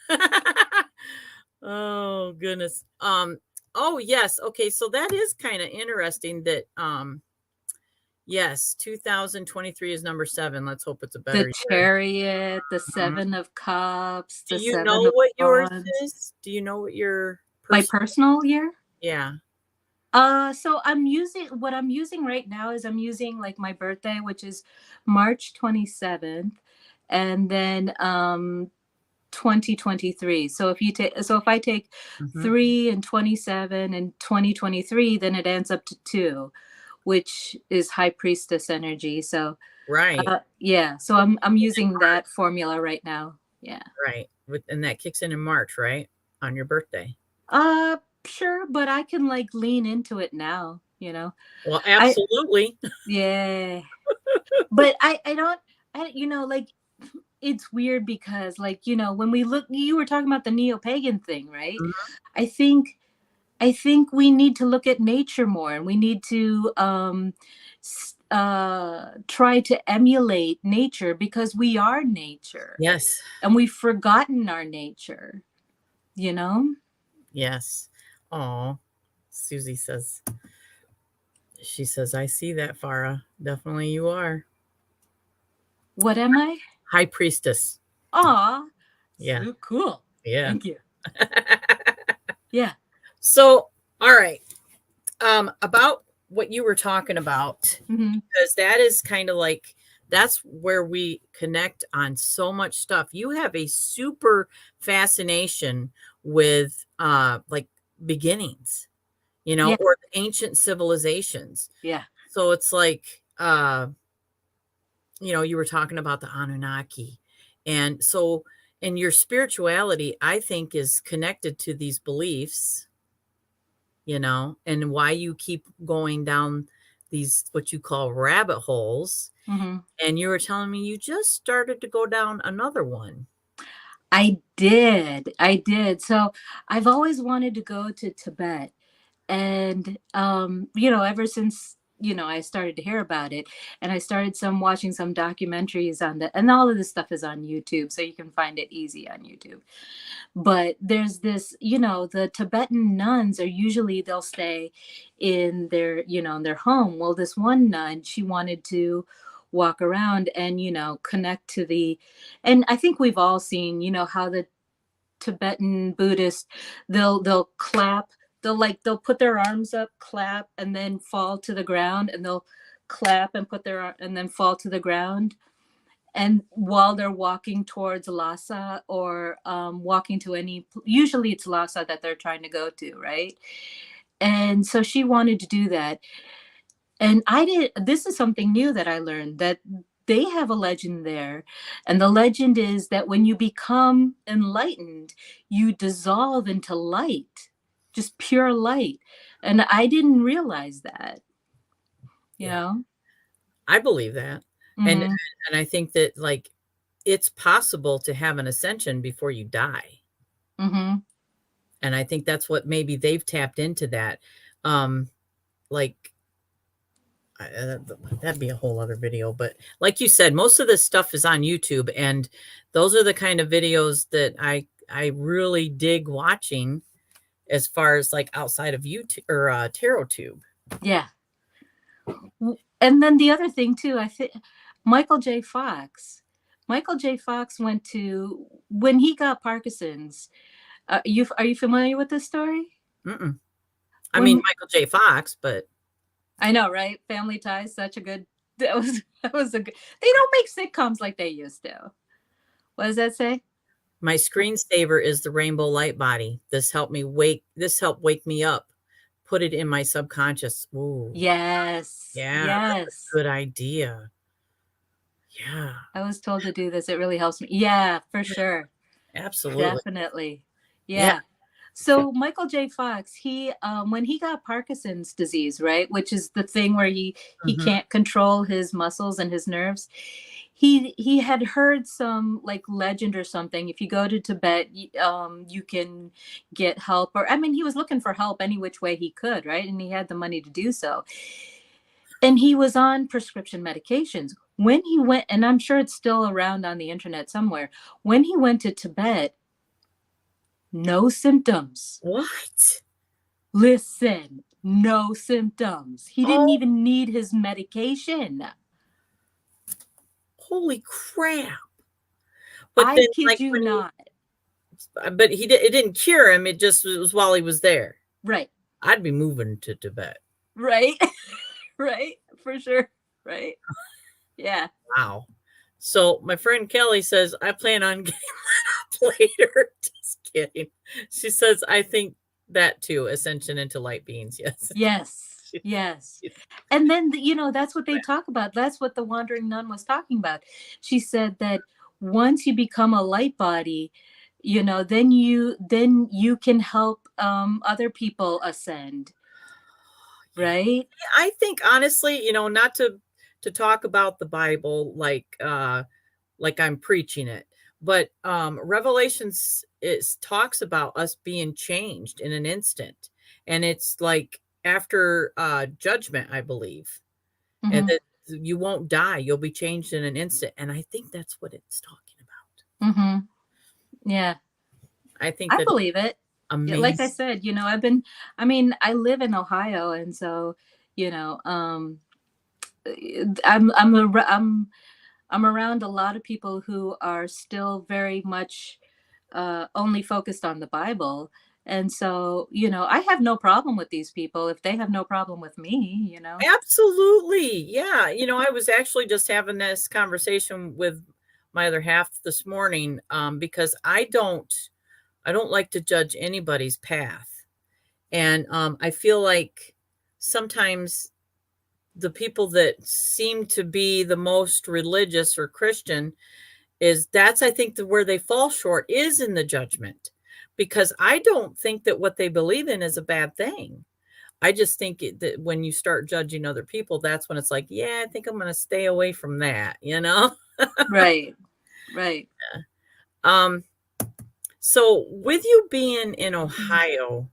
Speaker 1: Oh goodness. Oh yes. Okay, so that is kind of interesting that yes, 2023 is number 7. Let's hope it's a
Speaker 2: The
Speaker 1: better year.
Speaker 2: Chariot, the
Speaker 1: Mhm.
Speaker 2: Seven of Cups,
Speaker 1: Do
Speaker 2: the
Speaker 1: you
Speaker 2: Seven
Speaker 1: know
Speaker 2: of
Speaker 1: what yours
Speaker 2: Wands.
Speaker 1: is? Do you know what your
Speaker 2: My
Speaker 1: person?
Speaker 2: personal year?
Speaker 1: Yeah.
Speaker 2: So I'm using right now is I'm using like my birthday, which is March 27th, and then 2023. So if I take
Speaker 1: Mhm.
Speaker 2: 3 and 27 and 2023, then it ends up to 2, which is High Priestess energy. So
Speaker 1: Right.
Speaker 2: yeah, so I'm using that formula right now. Yeah.
Speaker 1: Right. And that kicks in March, right? On your birthday.
Speaker 2: Uh sure, but I can like lean into it now.
Speaker 1: Well,
Speaker 2: I
Speaker 1: absolutely.
Speaker 2: Yeah. But I don't like it's weird because like, when we look, you were talking about the neo-pagan thing, right?
Speaker 1: Mhm.
Speaker 2: I think we need to look at nature more, and we need to try to emulate nature because we are nature
Speaker 1: Yes.
Speaker 2: and we've forgotten our nature, you know?
Speaker 1: Yes. Oh, Susie says, she says, I see that, Farah. Definitely you are.
Speaker 2: What am I?
Speaker 1: High priestess.
Speaker 2: Aw,
Speaker 1: Yeah.
Speaker 2: so cool.
Speaker 1: Yeah.
Speaker 2: Thank you. Yeah.
Speaker 1: So, all right. About what you were talking about,
Speaker 2: Hmm.
Speaker 1: because that is kind of like, that's where we connect on so much stuff. You have a super fascination with like beginnings,
Speaker 2: Yeah.
Speaker 1: or ancient civilizations.
Speaker 2: Yeah.
Speaker 1: So it's like you were talking about the Anunnaki. And so, and your spirituality, I think, is connected to these beliefs, and why you keep going down these, what you call rabbit holes.
Speaker 2: Hmm.
Speaker 1: And you were telling me you just started to go down another one.
Speaker 2: I did. I did. So I've always wanted to go to Tibet. And ever since I started to hear about it, and I started watching some documentaries on that, and all of this stuff is on YouTube, so you can find it easy on YouTube. But there's this, the Tibetan nuns are usually, they'll stay in their, in their home. Well, this one nun, she wanted to walk around and connect to the, and I think we've all seen, how the Tibetan Buddhist, they'll clap, they'll put their arms up, clap, and then fall to the ground, and they'll clap and and then fall to the ground. And while they're walking towards Lhasa, or walking to usually it's Lhasa that they're trying to go to, right? And so she wanted to do that. And this is something new that I learned, that they have a legend there. And the legend is that when you become enlightened, you dissolve into light, just pure light. And I didn't realize that, you
Speaker 1: Yeah,
Speaker 2: know?
Speaker 1: I believe that. And
Speaker 2: Mm-hmm.
Speaker 1: and I think that, like, it's possible to have an ascension before you die.
Speaker 2: Mm-hmm.
Speaker 1: And I think that's what maybe they've tapped into that. Um, like, that'd be a whole other video. But like you said, most of this stuff is on YouTube, and those are the kind of videos that I really dig watching, as far as like outside of YouTube or Tarot Tube.
Speaker 2: Yeah. And then the other thing too, I think Michael J. Fox. Michael J. Fox went to, when he got Parkinson's. Are you familiar with this story?
Speaker 1: Mm-mm. I mean,
Speaker 2: When
Speaker 1: Michael J. Fox, but
Speaker 2: I know, right? Family Ties, such a good. That was a good. They don't make sitcoms like they used to. What does that say?
Speaker 1: my screensaver is the rainbow light body. This helped wake me up. Put it in my subconscious. Ooh,
Speaker 2: Yes,
Speaker 1: yeah, that's a
Speaker 2: yes.
Speaker 1: good idea. Yeah,
Speaker 2: I was told to do this. It really helps me. Yeah, for sure.
Speaker 1: absolutely.
Speaker 2: Definitely.
Speaker 1: Yeah.
Speaker 2: Yeah. So Michael J. Fox, he when he got Parkinson's disease, right, which is the thing where he
Speaker 1: Mhm.
Speaker 2: can't control his muscles and his nerves. He had heard some like legend or something. If you go to Tibet, you can get help. Or I mean, he was looking for help any which way he could, right? And he had the money to do so. And he was on prescription medications. When he went, and I'm sure it's still around on the internet somewhere, when he went to Tibet, no symptoms.
Speaker 1: What?
Speaker 2: Listen, no symptoms. He didn't
Speaker 1: Oh,
Speaker 2: even need his medication.
Speaker 1: holy crap. But
Speaker 2: I
Speaker 1: then,
Speaker 2: kid
Speaker 1: like,
Speaker 2: you not.
Speaker 1: but it didn't cure him. It just was while he was there.
Speaker 2: Right,
Speaker 1: I'd be moving to Tibet.
Speaker 2: right, right, for sure. Right. Yeah.
Speaker 1: Wow. So my friend Kelly says, I plan on getting that up later. Just kidding. She says, I think that too, ascension into light beings. Yes.
Speaker 2: Yes.
Speaker 1: She's,
Speaker 2: Yes.
Speaker 1: she's
Speaker 2: And then, that's what they talk about. That's what the wandering nun was talking about. She said that once you become a light body, then you can help other people ascend,
Speaker 1: yeah.
Speaker 2: right?
Speaker 1: I think honestly, not to talk about the Bible like I'm preaching it, but Revelations is talks about us being changed in an instant. And it's like after judgment, I believe. And
Speaker 2: Hmm.
Speaker 1: that you won't die. You'll be changed in an instant. And I think that's what it's talking about.
Speaker 2: Mm-hmm. Yeah,
Speaker 1: I think
Speaker 2: I
Speaker 1: that
Speaker 2: believe it. Yeah, like I
Speaker 1: amazing.
Speaker 2: said, I mean, I live in Ohio, and so, you know, I'm around a lot of people who are still very much only focused on the Bible. And so, I have no problem with these people if they have no problem with me.
Speaker 1: Absolutely. Yeah. I was actually just having this conversation with my other half this morning, because I don't like to judge anybody's path. And I feel like sometimes the people that seem to be the most religious or Christian that's, I think, where they fall short is in the judgment, because I don't think that what they believe in is a bad thing. I just think that when you start judging other people, that's when it's like, yeah, I think I'm going to stay away from that.
Speaker 2: Right, right.
Speaker 1: Um, so with you being in Ohio,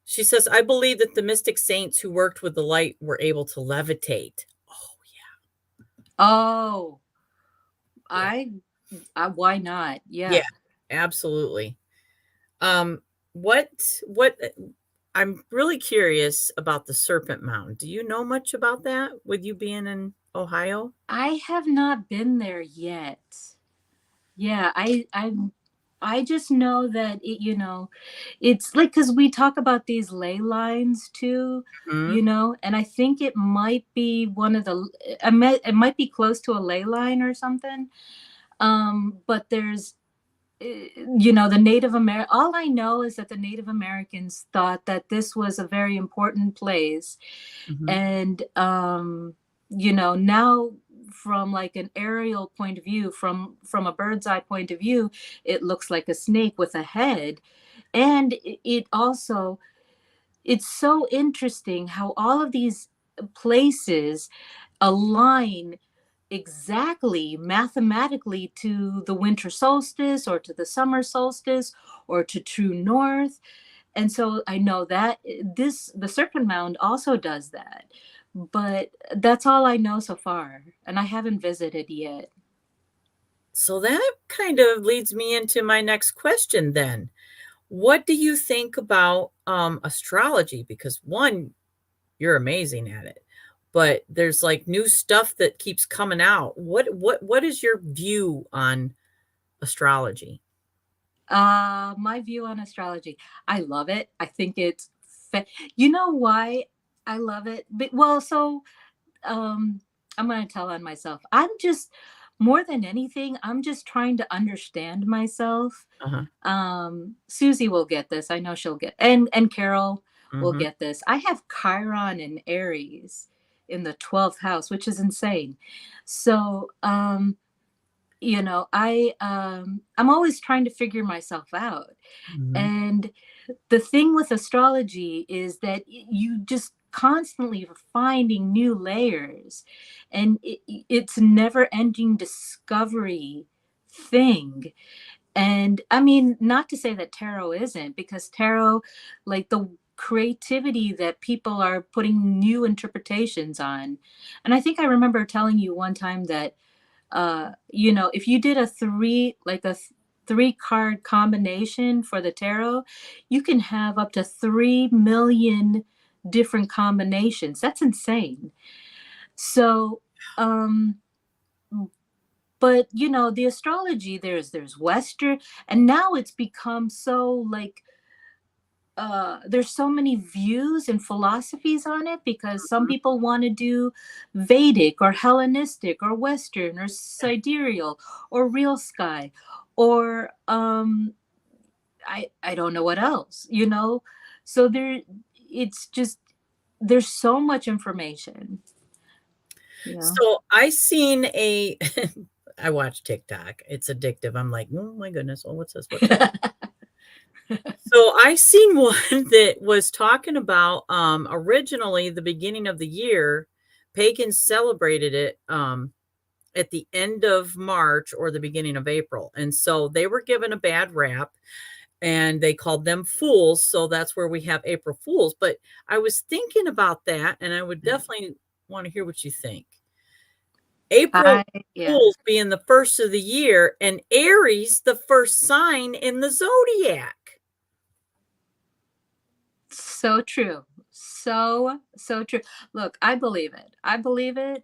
Speaker 1: she says, I believe that the mystic saints who worked with the light were able to levitate. Oh,
Speaker 2: Oh,
Speaker 1: yeah.
Speaker 2: I, why not?
Speaker 1: Yeah,
Speaker 2: Yeah.
Speaker 1: absolutely. Um, what I'm really curious about the Serpent Mound. Do you know much about that with you being in Ohio?
Speaker 2: I have not been there yet. Yeah, I just know that it's like, because we talk about these ley lines too,
Speaker 1: Mhm.
Speaker 2: and I think it might be one of the it might be close to a ley line or something. But there's the Native Amer all I know is that the Native Americans thought that this was a very important place.
Speaker 1: Mhm.
Speaker 2: And now, from like an aerial point of view, from a bird's eye point of view, it looks like a snake with a head. And it also, it's so interesting how all of these places align exactly mathematically to the winter solstice or to the summer solstice or to true north. And so I know that the Serpent Mound also does that. But that's all I know so far, and I haven't visited yet.
Speaker 1: So that kind of leads me into my next question then. What do you think about astrology? Because one, you're amazing at it, but there's like new stuff that keeps coming out. What is your view on astrology?
Speaker 2: My view on astrology, I love it. I think it's you know why I love it? Well, so um I'm going to tell on myself. I'm just, more than anything, I'm just trying to understand myself.
Speaker 1: Uh-huh.
Speaker 2: Susie will get this. I know she'll get, and Carol will
Speaker 1: Mhm.
Speaker 2: get this. I have Chiron and Aries in the 12th house, which is insane. So I'm always trying to figure myself out.
Speaker 1: Mhm.
Speaker 2: And the thing with astrology is that you just constantly are finding new layers, and it's never ending discovery thing. And I mean, not to say that tarot isn't, because tarot, like the creativity that people are putting new interpretations on. And I think I remember telling you one time that if you did a 3 card combination for the tarot, you can have up to 3 million different combinations. That's insane. So, um, but the astrology, there's Western, and now it's become so like, there's so many views and philosophies on it, because some
Speaker 1: Mhm.
Speaker 2: people want to do Vedic or Hellenistic or Western or sidereal or real sky, or I don't know what else. So it's just, there's so much information.
Speaker 1: So I seen a I watch TikTok. It's addictive. I'm like, "Oh my goodness. Oh, what's this? What's this?" So I seen one that was talking about originally the beginning of the year, pagans celebrated it at the end of March or the beginning of April. And so they were given a bad rap and they called them fools. So that's where we have April Fools. But I was thinking about that and I would definitely want to hear what you think. April
Speaker 2: I yeah.
Speaker 1: Fools being the first of the year, and Aries the first sign in the zodiac.
Speaker 2: So true. So true. Look, I believe it. I believe it.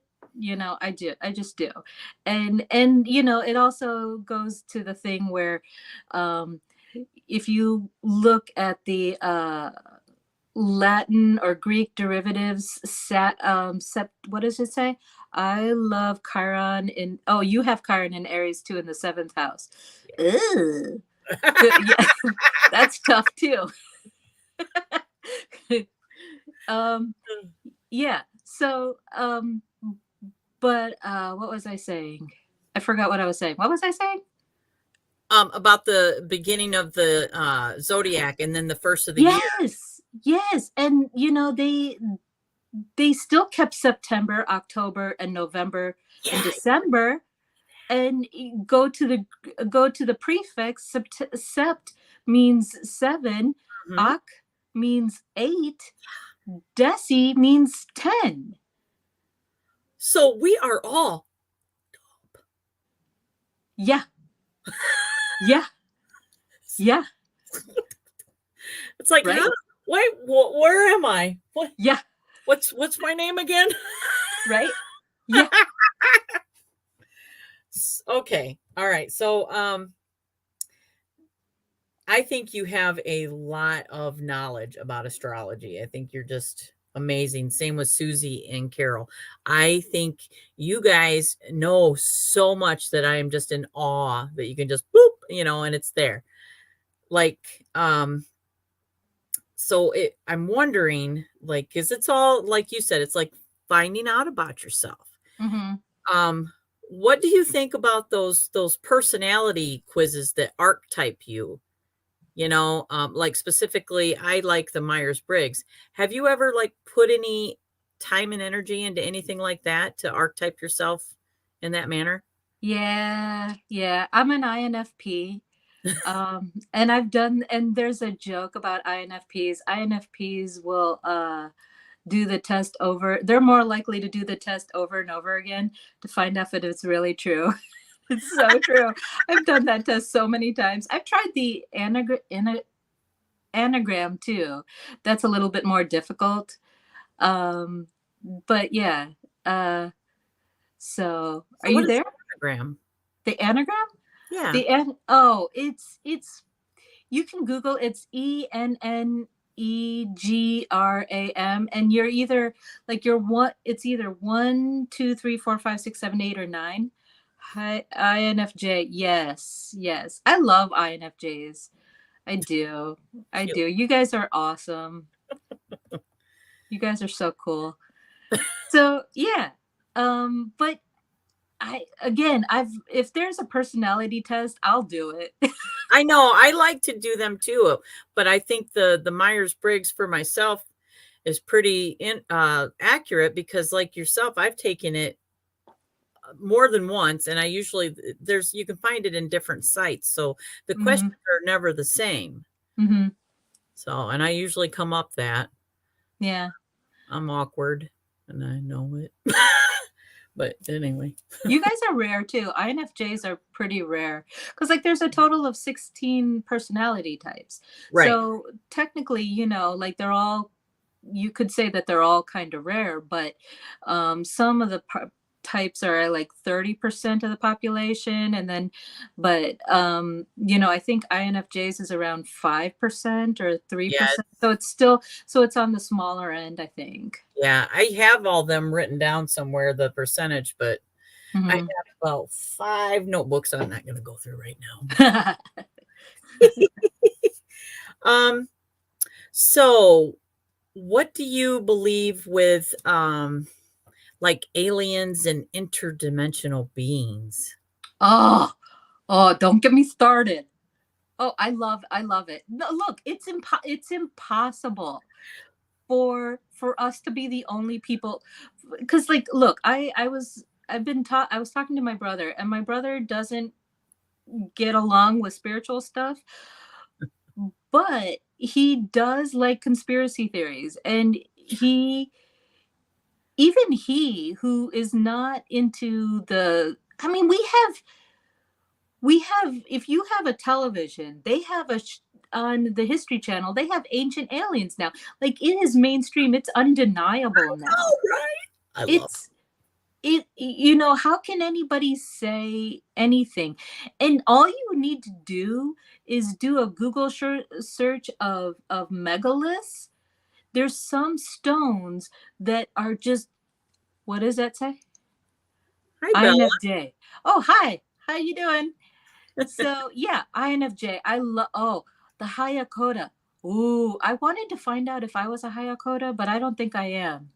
Speaker 2: I do. I just do. And it also goes to the thing where um if you look at the Latin or Greek derivatives, what does it say? I love Chiron in, oh, you have Chiron in Aries too in the seventh house. Ugh. Yeah, that's tough too. um, yeah. So, but what was I saying? I forgot what I was saying. What was I saying?
Speaker 1: About the beginning of the zodiac and then the first of the year.
Speaker 2: Yes, yes, and they still kept September, October, and November and
Speaker 1: Yeah.
Speaker 2: December, and go to the prefix. Sept means 7,
Speaker 1: Mhm.
Speaker 2: Oc means 8, Deci means 10.
Speaker 1: So we are all.
Speaker 2: Yeah, yeah, yeah,
Speaker 1: It's like, huh?
Speaker 2: right?
Speaker 1: Wait, where am I?
Speaker 2: Yeah,
Speaker 1: What's my name again?
Speaker 2: right? Yeah.
Speaker 1: Okay. All right. So I think you have a lot of knowledge about astrology. I think you're just amazing. Same with Susie and Carol. I think you guys know so much that I am just in awe that you can just boop, and it's there. Like, so I'm wondering, like, because it's all like you said, it's like finding out about yourself.
Speaker 2: Hmm.
Speaker 1: Um, what do you think about those personality quizzes that archetype you? Like specifically, I like the Myers-Briggs. Have you ever like put any time and energy into anything like that to archetype yourself in that manner?
Speaker 2: Yeah, yeah. I'm an INFP. And there's a joke about INFPs. INFPs will do the test over. They're more likely to do the test over and over again to find out if it's really true. It's so true. I've done that test so many times. I've tried the anagram too. That's a little bit more difficult. Um, but yeah. Uh, so are
Speaker 1: So what
Speaker 2: you
Speaker 1: is
Speaker 2: there?
Speaker 1: the anagram?
Speaker 2: The anagram?
Speaker 1: Yeah.
Speaker 2: It's you can Google. It's ENNEGRAM, and you're either like you're one. It's either 1, 2, 3, 4, 5, 6, 7, 8, or 9. Hi, INFJ. Yes, yes. I love INFJs. I do. I
Speaker 1: Cute.
Speaker 2: do. You guys are awesome. You guys are so cool. So yeah. But I've if there's a personality test, I'll do it.
Speaker 1: I know I like to do them too, but I think the Myers-Briggs for myself is pretty accurate because like yourself, I've taken it more than once, and I usually there's you can find it in different sites, so the
Speaker 2: Hmm.
Speaker 1: questions are never the same.
Speaker 2: Hmm.
Speaker 1: So, and I usually come up that
Speaker 2: Yeah.
Speaker 1: I'm awkward, and I know it. But anyway,
Speaker 2: You guys are rare too. INFJs are pretty rare because, like, there's a total of 16 personality types.
Speaker 1: right?
Speaker 2: So, technically, like, you could say that they're all kind of rare, but some of the types are like 30% of the population. And then, but, I think INFJs is around 5% or
Speaker 1: Yeah,
Speaker 2: 3%. So it's on the smaller end, I think.
Speaker 1: yeah. I have all them written down somewhere, the percentage, but I have
Speaker 2: Hmm.
Speaker 1: about 5 notebooks I'm not going to go through right now. Um, so what do you believe with like aliens and interdimensional beings?
Speaker 2: Oh, oh, don't get me started. Oh, I love it. No, look, it's impossible for us to be the only people, because, like, look, I was talking to my brother, and my brother doesn't get along with spiritual stuff, but he does like conspiracy theories, and even he who is not into the, I mean, we have, if you have a television, they have on the History Channel, they have Ancient Aliens now. Like, it is mainstream, it's undeniable now.
Speaker 1: Oh, right. I love
Speaker 2: It's how can anybody say anything? And all you need to do is do a Google search of megaliths. There's some stones that are just, what does that say?
Speaker 1: Hi, Bella.
Speaker 2: INFJ. Oh, hi. How you doing? So yeah, INFJ. I love. Oh, the Hayakota. Ooh, I wanted to find out if I was a Hayakota, but I don't think I am.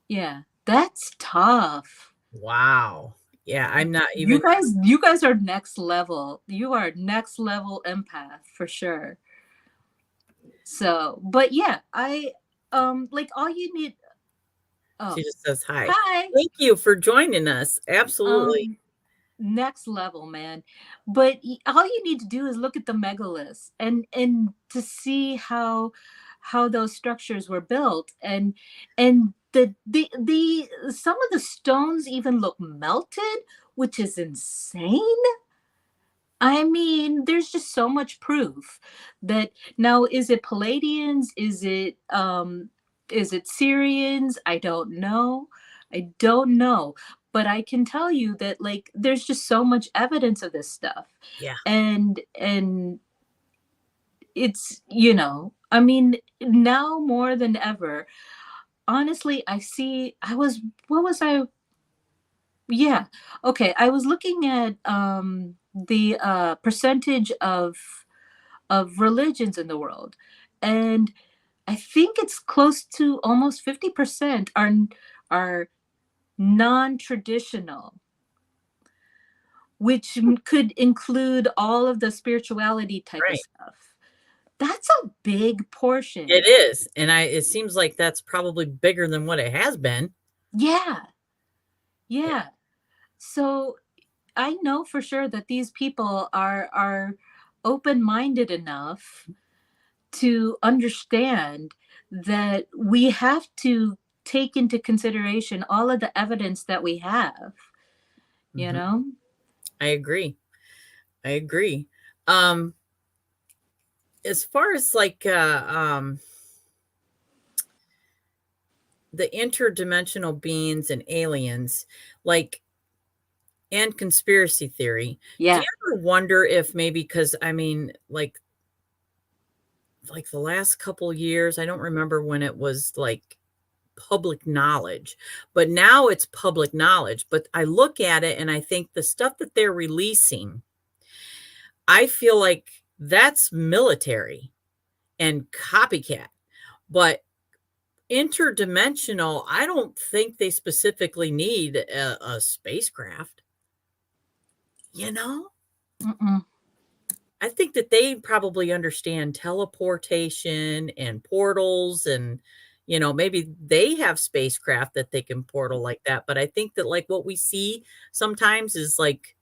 Speaker 2: Yeah, that's tough.
Speaker 1: Wow. Yeah, I'm not
Speaker 2: You
Speaker 1: even
Speaker 2: guys, you guys are next level. You are next level empath for sure. So, but yeah, I like all you need.
Speaker 1: she
Speaker 2: Oh,
Speaker 1: just says hi.
Speaker 2: hi.
Speaker 1: Thank you for joining us. Absolutely.
Speaker 2: Um, Next level, man. But all you need to do is look at the megaliths and to see how those structures were built, and the some of the stones even look melted, which is insane. I mean, there's just so much proof that now, is it Palladians? Is it Syrians? I don't know. I don't know. But I can tell you that, like, there's just so much evidence of this stuff.
Speaker 1: Yeah.
Speaker 2: And it's, I mean, now more than ever, honestly, I was, what was I? Yeah. Okay. I was looking at the percentage of religions in the world. And I think it's close to almost 50% are non-traditional, which could include all of the spirituality type of
Speaker 1: Right.
Speaker 2: stuff. That's a big
Speaker 1: It
Speaker 2: portion.
Speaker 1: is. And it seems like that's probably bigger than what it has been.
Speaker 2: Yeah.
Speaker 1: Yeah.
Speaker 2: Yeah. So I know for sure that these people are open-minded enough to understand that we have to take into consideration all of the evidence that we have, you
Speaker 1: Mhm.
Speaker 2: know?
Speaker 1: I agree. I agree. Um, as far as like the interdimensional beings and aliens, like and conspiracy theory, do you
Speaker 2: Yeah.
Speaker 1: ever wonder if maybe because I mean, like the last couple years, I don't remember when it was like public knowledge, but now it's public knowledge. But I look at it and I think the stuff that they're releasing, I feel like that's military and copycat. But interdimensional, I don't think they specifically need a spacecraft, you know?
Speaker 2: Mm-mm.
Speaker 1: I think that they probably understand teleportation and portals and, maybe they have spacecraft that they can portal like that. But I think that like what we see sometimes is like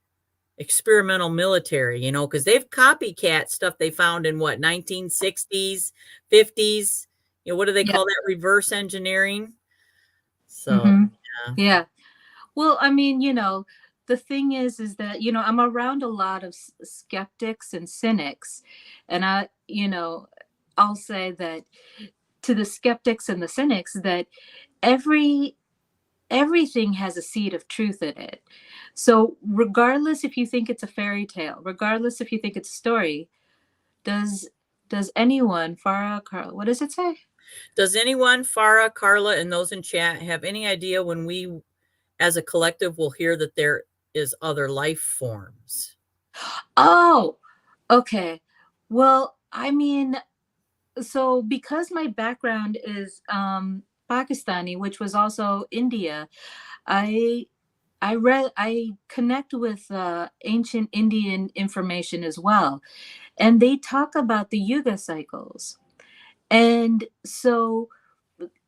Speaker 1: experimental military, because they've copycat stuff they found in what, 1960s, 50s. What do they
Speaker 2: Yeah.
Speaker 1: call that? Reverse engineering. So,
Speaker 2: Mm-hmm.
Speaker 1: yeah.
Speaker 2: Yeah. Well, I mean, the thing is that, I'm around a lot of skeptics and cynics. And I'll say that to the skeptics and the cynics that every everything has a seed of truth in it. So regardless if you think it's a fairy tale, regardless if you think it's a story, does does anyone, Farah, Carl, what does it say?
Speaker 1: Does anyone, Farah, Carla, and those in chat, have any idea when we as a collective will hear that there is other life forms?
Speaker 2: Oh, okay. Well, I mean, so because my background is Pakistani, which was also India, I I connect with ancient Indian information as well, and they talk about the yuga cycles. And so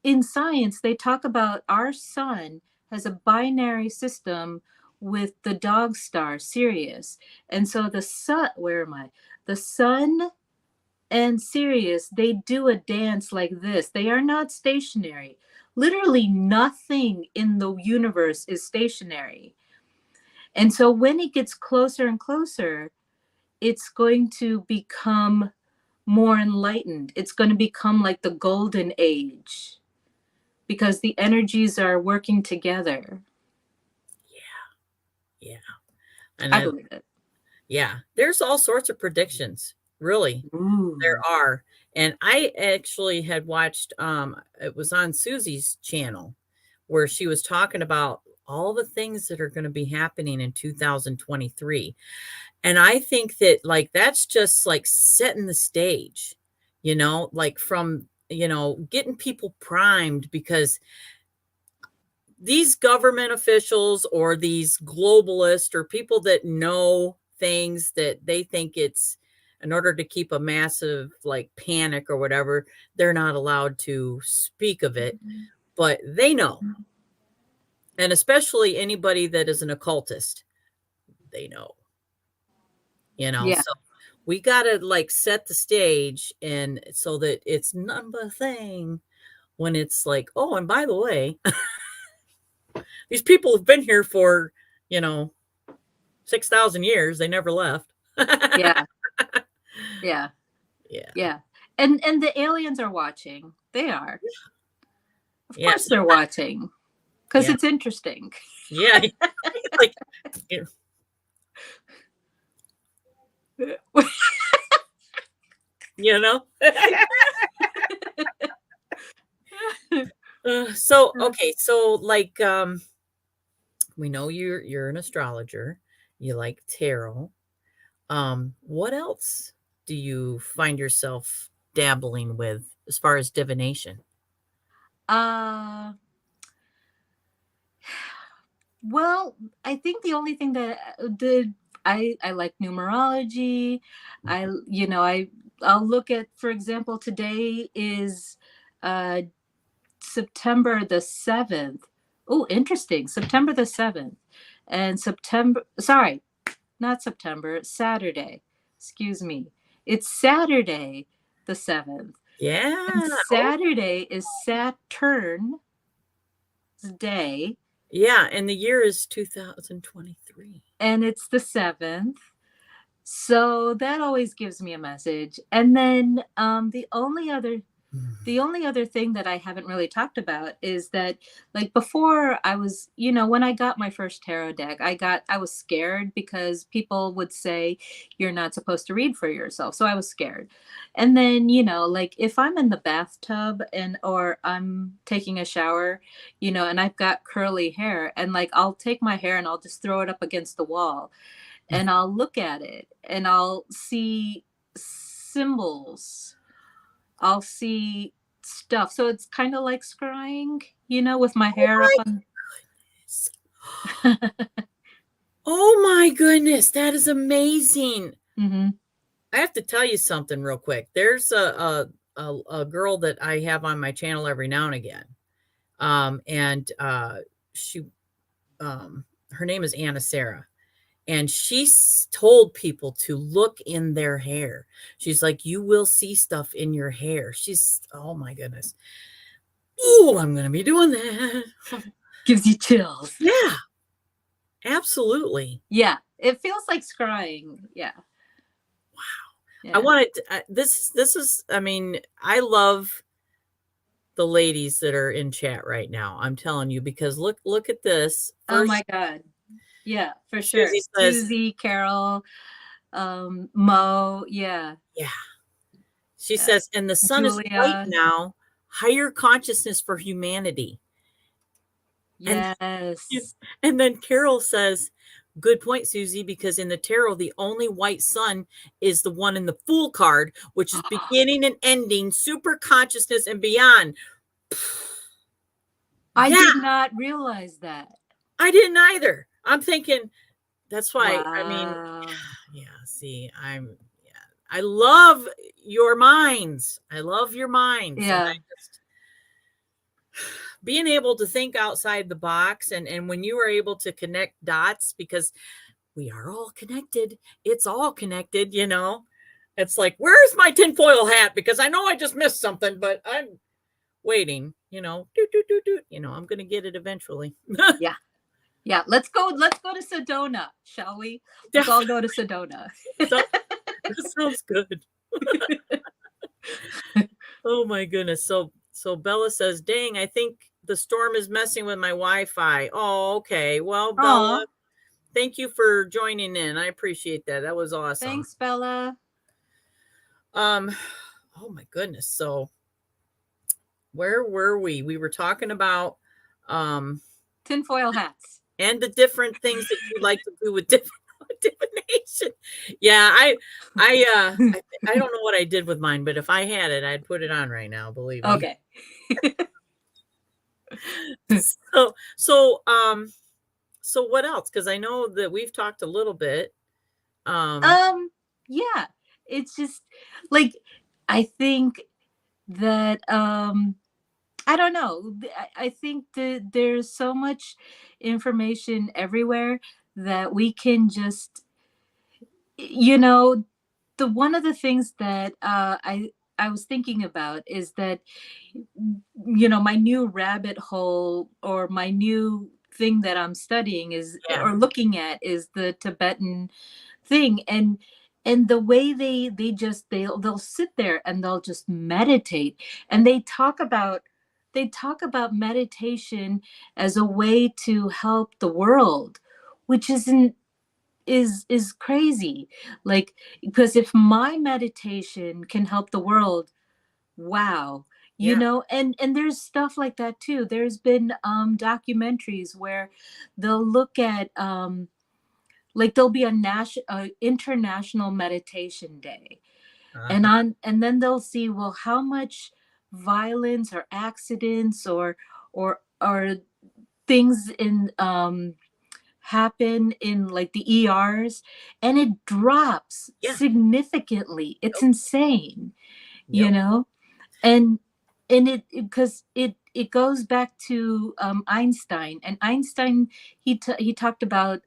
Speaker 2: in science, they talk about our sun has a binary system with the dog star Sirius. And so the sun, where am I? The sun and Sirius, they do a dance like this. They are not stationary. literally nothing in the universe is stationary. And so when it gets closer and closer, it's going to become more enlightened. It's going to become like the golden age because the energies are working together.
Speaker 1: Yeah. And
Speaker 2: I believe it.
Speaker 1: yeah, there's all sorts of predictions. Really. There
Speaker 2: Ooh.
Speaker 1: are. And I actually had watched it was on Susie's channel where she was talking about all the things that are going to be happening in 2023. And I think that like that's just like setting the stage, like from, getting people primed because these government officials or these globalists or people that know things that they think it's in order to keep a massive like panic or whatever, they're not allowed to speak of it, but they know. And especially anybody that is an occultist, they know,
Speaker 2: Yeah.
Speaker 1: so we got to like set the stage and so that it's none but a thing when it's like, oh, and by the way, these people have been here for, you know, 6,000 years. They never left.
Speaker 2: Yeah. Yeah.
Speaker 1: Yeah.
Speaker 2: Yeah. And the aliens are watching. They are. Of
Speaker 1: Yeah.
Speaker 2: course they're watching because
Speaker 1: Yeah.
Speaker 2: it's interesting.
Speaker 1: Yeah. Like, you know? So, okay. So like, we know you're an astrologer. You like tarot. What else do you find yourself dabbling with as far as divination?
Speaker 2: uh well, I think the only thing that did I like numerology. I'll look at, for example, today is uh September the 7th. Oh, interesting. September the 7th. And not September, Saturday. Excuse me. It's Saturday the 7th. And
Speaker 1: Yeah. Oh,
Speaker 2: Saturday is Saturn's day,
Speaker 1: yeah. And the year is 2023.
Speaker 2: and it's the 7th. So that always gives me a message. And then the only other thing that I haven't really talked about is that, like, before I was, when I got my first tarot deck, I was scared because people would say you're not supposed to read for yourself. So I was scared. And then, like if I'm in the bathtub or I'm taking a shower, and I've got curly hair, and like I'll take my hair and I'll just throw it up against the wall and I'll look at it and I'll see symbols. I'll see stuff. So it's kind of like scrying, with my
Speaker 1: Oh
Speaker 2: hair up
Speaker 1: my
Speaker 2: on.
Speaker 1: goodness. Oh my goodness. That is amazing.
Speaker 2: Hmm.
Speaker 1: I have to tell you something real quick. There's a girl that I have on my channel every now and again. And she her name is Anna Sarah. And she's told people to look in their hair. She's like, you will see stuff in your hair. She's, oh my goodness. Oh, I'm going to be doing that.
Speaker 2: Gives you chills.
Speaker 1: Yeah, absolutely.
Speaker 2: Yeah, it feels like scrying. Yeah.
Speaker 1: I
Speaker 2: Yeah.
Speaker 1: wanted to, this is, I mean, I love the ladies that are in chat right now. I'm telling you, because look at this.
Speaker 2: Oh my
Speaker 1: First,
Speaker 2: God. Yeah, for sure.
Speaker 1: Susie says,
Speaker 2: Susie, Carol, Mo. Yeah.
Speaker 1: yeah. She
Speaker 2: Yeah.
Speaker 1: says, and the sun is white
Speaker 2: Julia.
Speaker 1: now, higher consciousness for humanity. And
Speaker 2: Yes.
Speaker 1: and then Carol says, good point, Susie, because in the tarot, the only white sun is the one in the Fool card, which is beginning and ending, super consciousness and beyond.
Speaker 2: I
Speaker 1: Yeah,
Speaker 2: did not realize that.
Speaker 1: I didn't either. I'm thinking that's why, I mean,
Speaker 2: Wow.
Speaker 1: yeah, see, yeah, I love your minds. I love your minds. And I
Speaker 2: Yeah.
Speaker 1: just, being able to think outside the box and when you are able to connect dots because we are all connected. It's all connected, It's like, where's my tinfoil hat? Because I know I just missed something, but I'm waiting. doot, doot, doot, doot, I'm going to get it eventually.
Speaker 2: Yeah. Yeah. Let's go to Sedona, shall we? Let's all
Speaker 1: Definitely.
Speaker 2: go to Sedona.
Speaker 1: That sounds good. Oh my goodness. So Bella says, "Dang, I think the storm is messing with my Wi-Fi." Oh, okay. Well,
Speaker 2: Aw.
Speaker 1: Bella, thank you for joining in. I appreciate that. That was awesome.
Speaker 2: Thanks, Bella.
Speaker 1: Um, oh my goodness. So where were we? We were talking about
Speaker 2: Tinfoil hats.
Speaker 1: and the different things that you like to do with different divination. Yeah, I don't know what I did with mine, but if I had it, I'd put it on right now, believe me.
Speaker 2: Okay.
Speaker 1: So what else? Because I know that we've talked a little bit.
Speaker 2: Yeah. It's just like I think that I don't know. I think that there's so much information everywhere that we can just, you know, the one of the things that I was thinking about is that, my new rabbit hole or my new thing that I'm studying is
Speaker 1: Yeah.
Speaker 2: or looking at is the Tibetan thing. And the way they'll sit there and they'll just meditate, and they talk about meditation as a way to help the world, which is crazy. Like, because if my meditation can help the world, wow.
Speaker 1: Yeah.
Speaker 2: And there's stuff like that too. There's been documentaries where they'll look at like there'll be a international meditation day,
Speaker 1: Uh-huh.
Speaker 2: and then they'll see, well, how much violence or accidents or things in happen in like the ERs, and it drops
Speaker 1: Yeah.
Speaker 2: significantly. It's
Speaker 1: Yep.
Speaker 2: insane, you
Speaker 1: Yep.
Speaker 2: know? And it because it goes back to Einstein. And Einstein, he talked about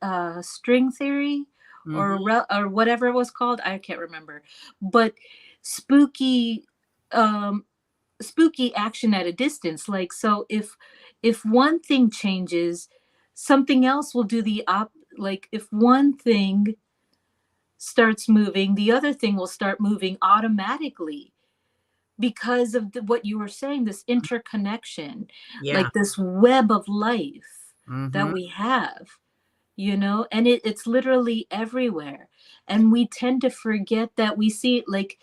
Speaker 2: string theory, or
Speaker 1: Hmm.
Speaker 2: or whatever it was called. I can't remember. But spooky um spooky action at a distance. Like, so if one thing changes, something else will do the op. Like, if one thing starts moving, the other thing will start moving automatically, because of what you were saying, this interconnection,
Speaker 1: Yeah.
Speaker 2: like this web of life that
Speaker 1: Hmm.
Speaker 2: we have, and it's literally everywhere. And we tend to forget that we see it, like,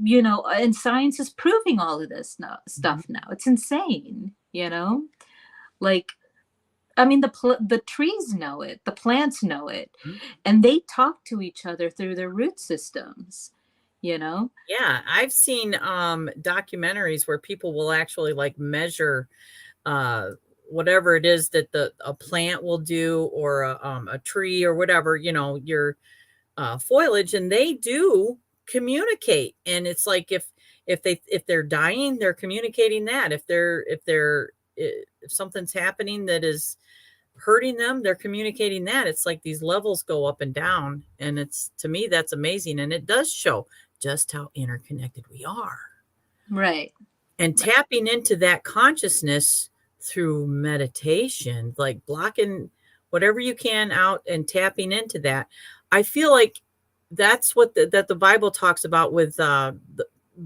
Speaker 2: and science is proving all of this stuff now. It's insane, like, I mean, the trees know it, the plants know it,
Speaker 1: Hmm.
Speaker 2: and they talk to each other through their root systems, you know
Speaker 1: Yeah, I've seen documentaries where people will actually like measure uh whatever it is that the a plant will do, or a tree or whatever, your foliage, and they do communicate. And it's like if they're dying, they're communicating that. If something's happening that is hurting them, they're communicating that. It's like these levels go up and down, and it's, to me, that's amazing, and it does show just how interconnected we are.
Speaker 2: right.
Speaker 1: And
Speaker 2: Right.
Speaker 1: tapping into that consciousness through meditation, like blocking whatever you can out and tapping into that. I feel like that's what that the Bible talks about with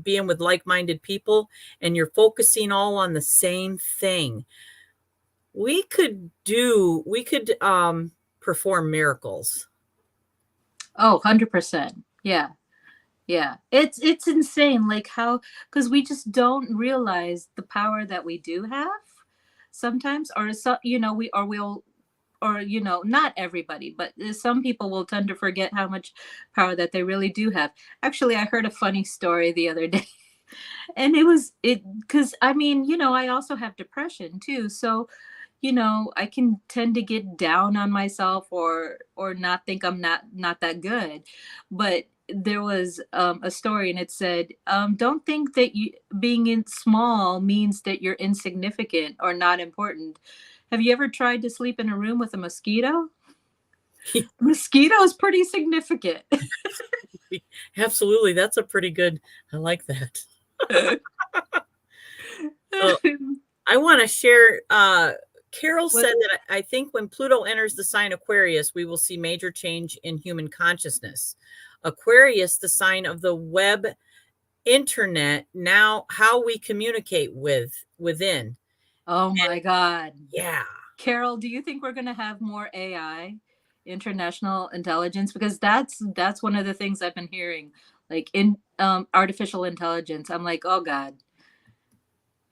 Speaker 1: being with like-minded people, and you're focusing all on the same thing. We could perform miracles.
Speaker 2: Oh, 100%. Yeah. Yeah. It's insane, like, how, because we just don't realize the power that we do have sometimes. Or so, we or we'll or not everybody, but some people will tend to forget how much power that they really do have. Actually, I heard a funny story the other day. And it because I mean, I also have depression too. So, I can tend to get down on myself, or not think I'm not that good. But there was a story, and it said, don't think that you being in small means that you're insignificant or not important. Have you ever tried to sleep in a room with a mosquito? Mosquito is pretty significant.
Speaker 1: Absolutely, that's a pretty good. I like that. So I want to share. Carol
Speaker 2: What?
Speaker 1: said that I think when Pluto enters the sign Aquarius, we will see major change in human consciousness. Aquarius, the sign of the web internet, now how we communicate within.
Speaker 2: Oh my God.
Speaker 1: Yeah.
Speaker 2: Carol, do you think we're going to have more AI, international intelligence? Because that's one of the things I've been hearing, like in artificial intelligence. I'm like, oh God,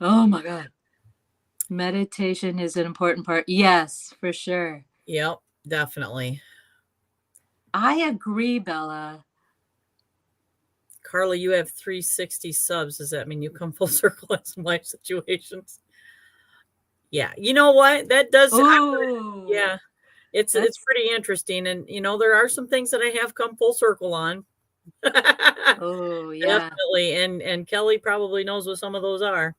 Speaker 2: oh my God, meditation is an important part. Yes, for sure.
Speaker 1: Yep. Definitely.
Speaker 2: I agree, Bella.
Speaker 1: Carla, you have 360 subs. Does that mean you come full circle in some life situations? Yeah. You know what? That does.
Speaker 2: Oh,
Speaker 1: Yeah. It's
Speaker 2: that's
Speaker 1: pretty interesting, and there are some things that I have come full circle on.
Speaker 2: oh yeah.
Speaker 1: Definitely, and Kelly probably knows what some of those are.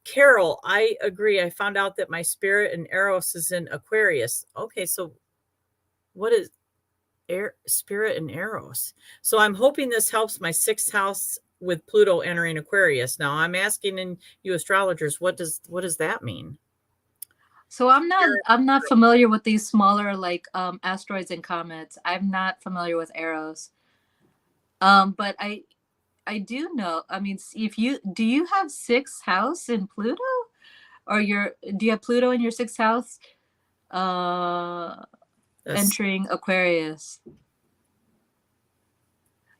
Speaker 1: Carol, I agree. I found out that my spirit and Eros is in Aquarius. Okay, so what is spirit and Eros? So I'm hoping this helps my sixth house with Pluto entering Aquarius. Now I'm asking in you astrologers, what does that mean?
Speaker 2: So I'm not familiar with these smaller like asteroids and comets. I'm not familiar with arrows. But I do know. I mean, if you do you have sixth house in Pluto, or do you have Pluto in your sixth house, uh,
Speaker 1: That's
Speaker 2: entering Aquarius?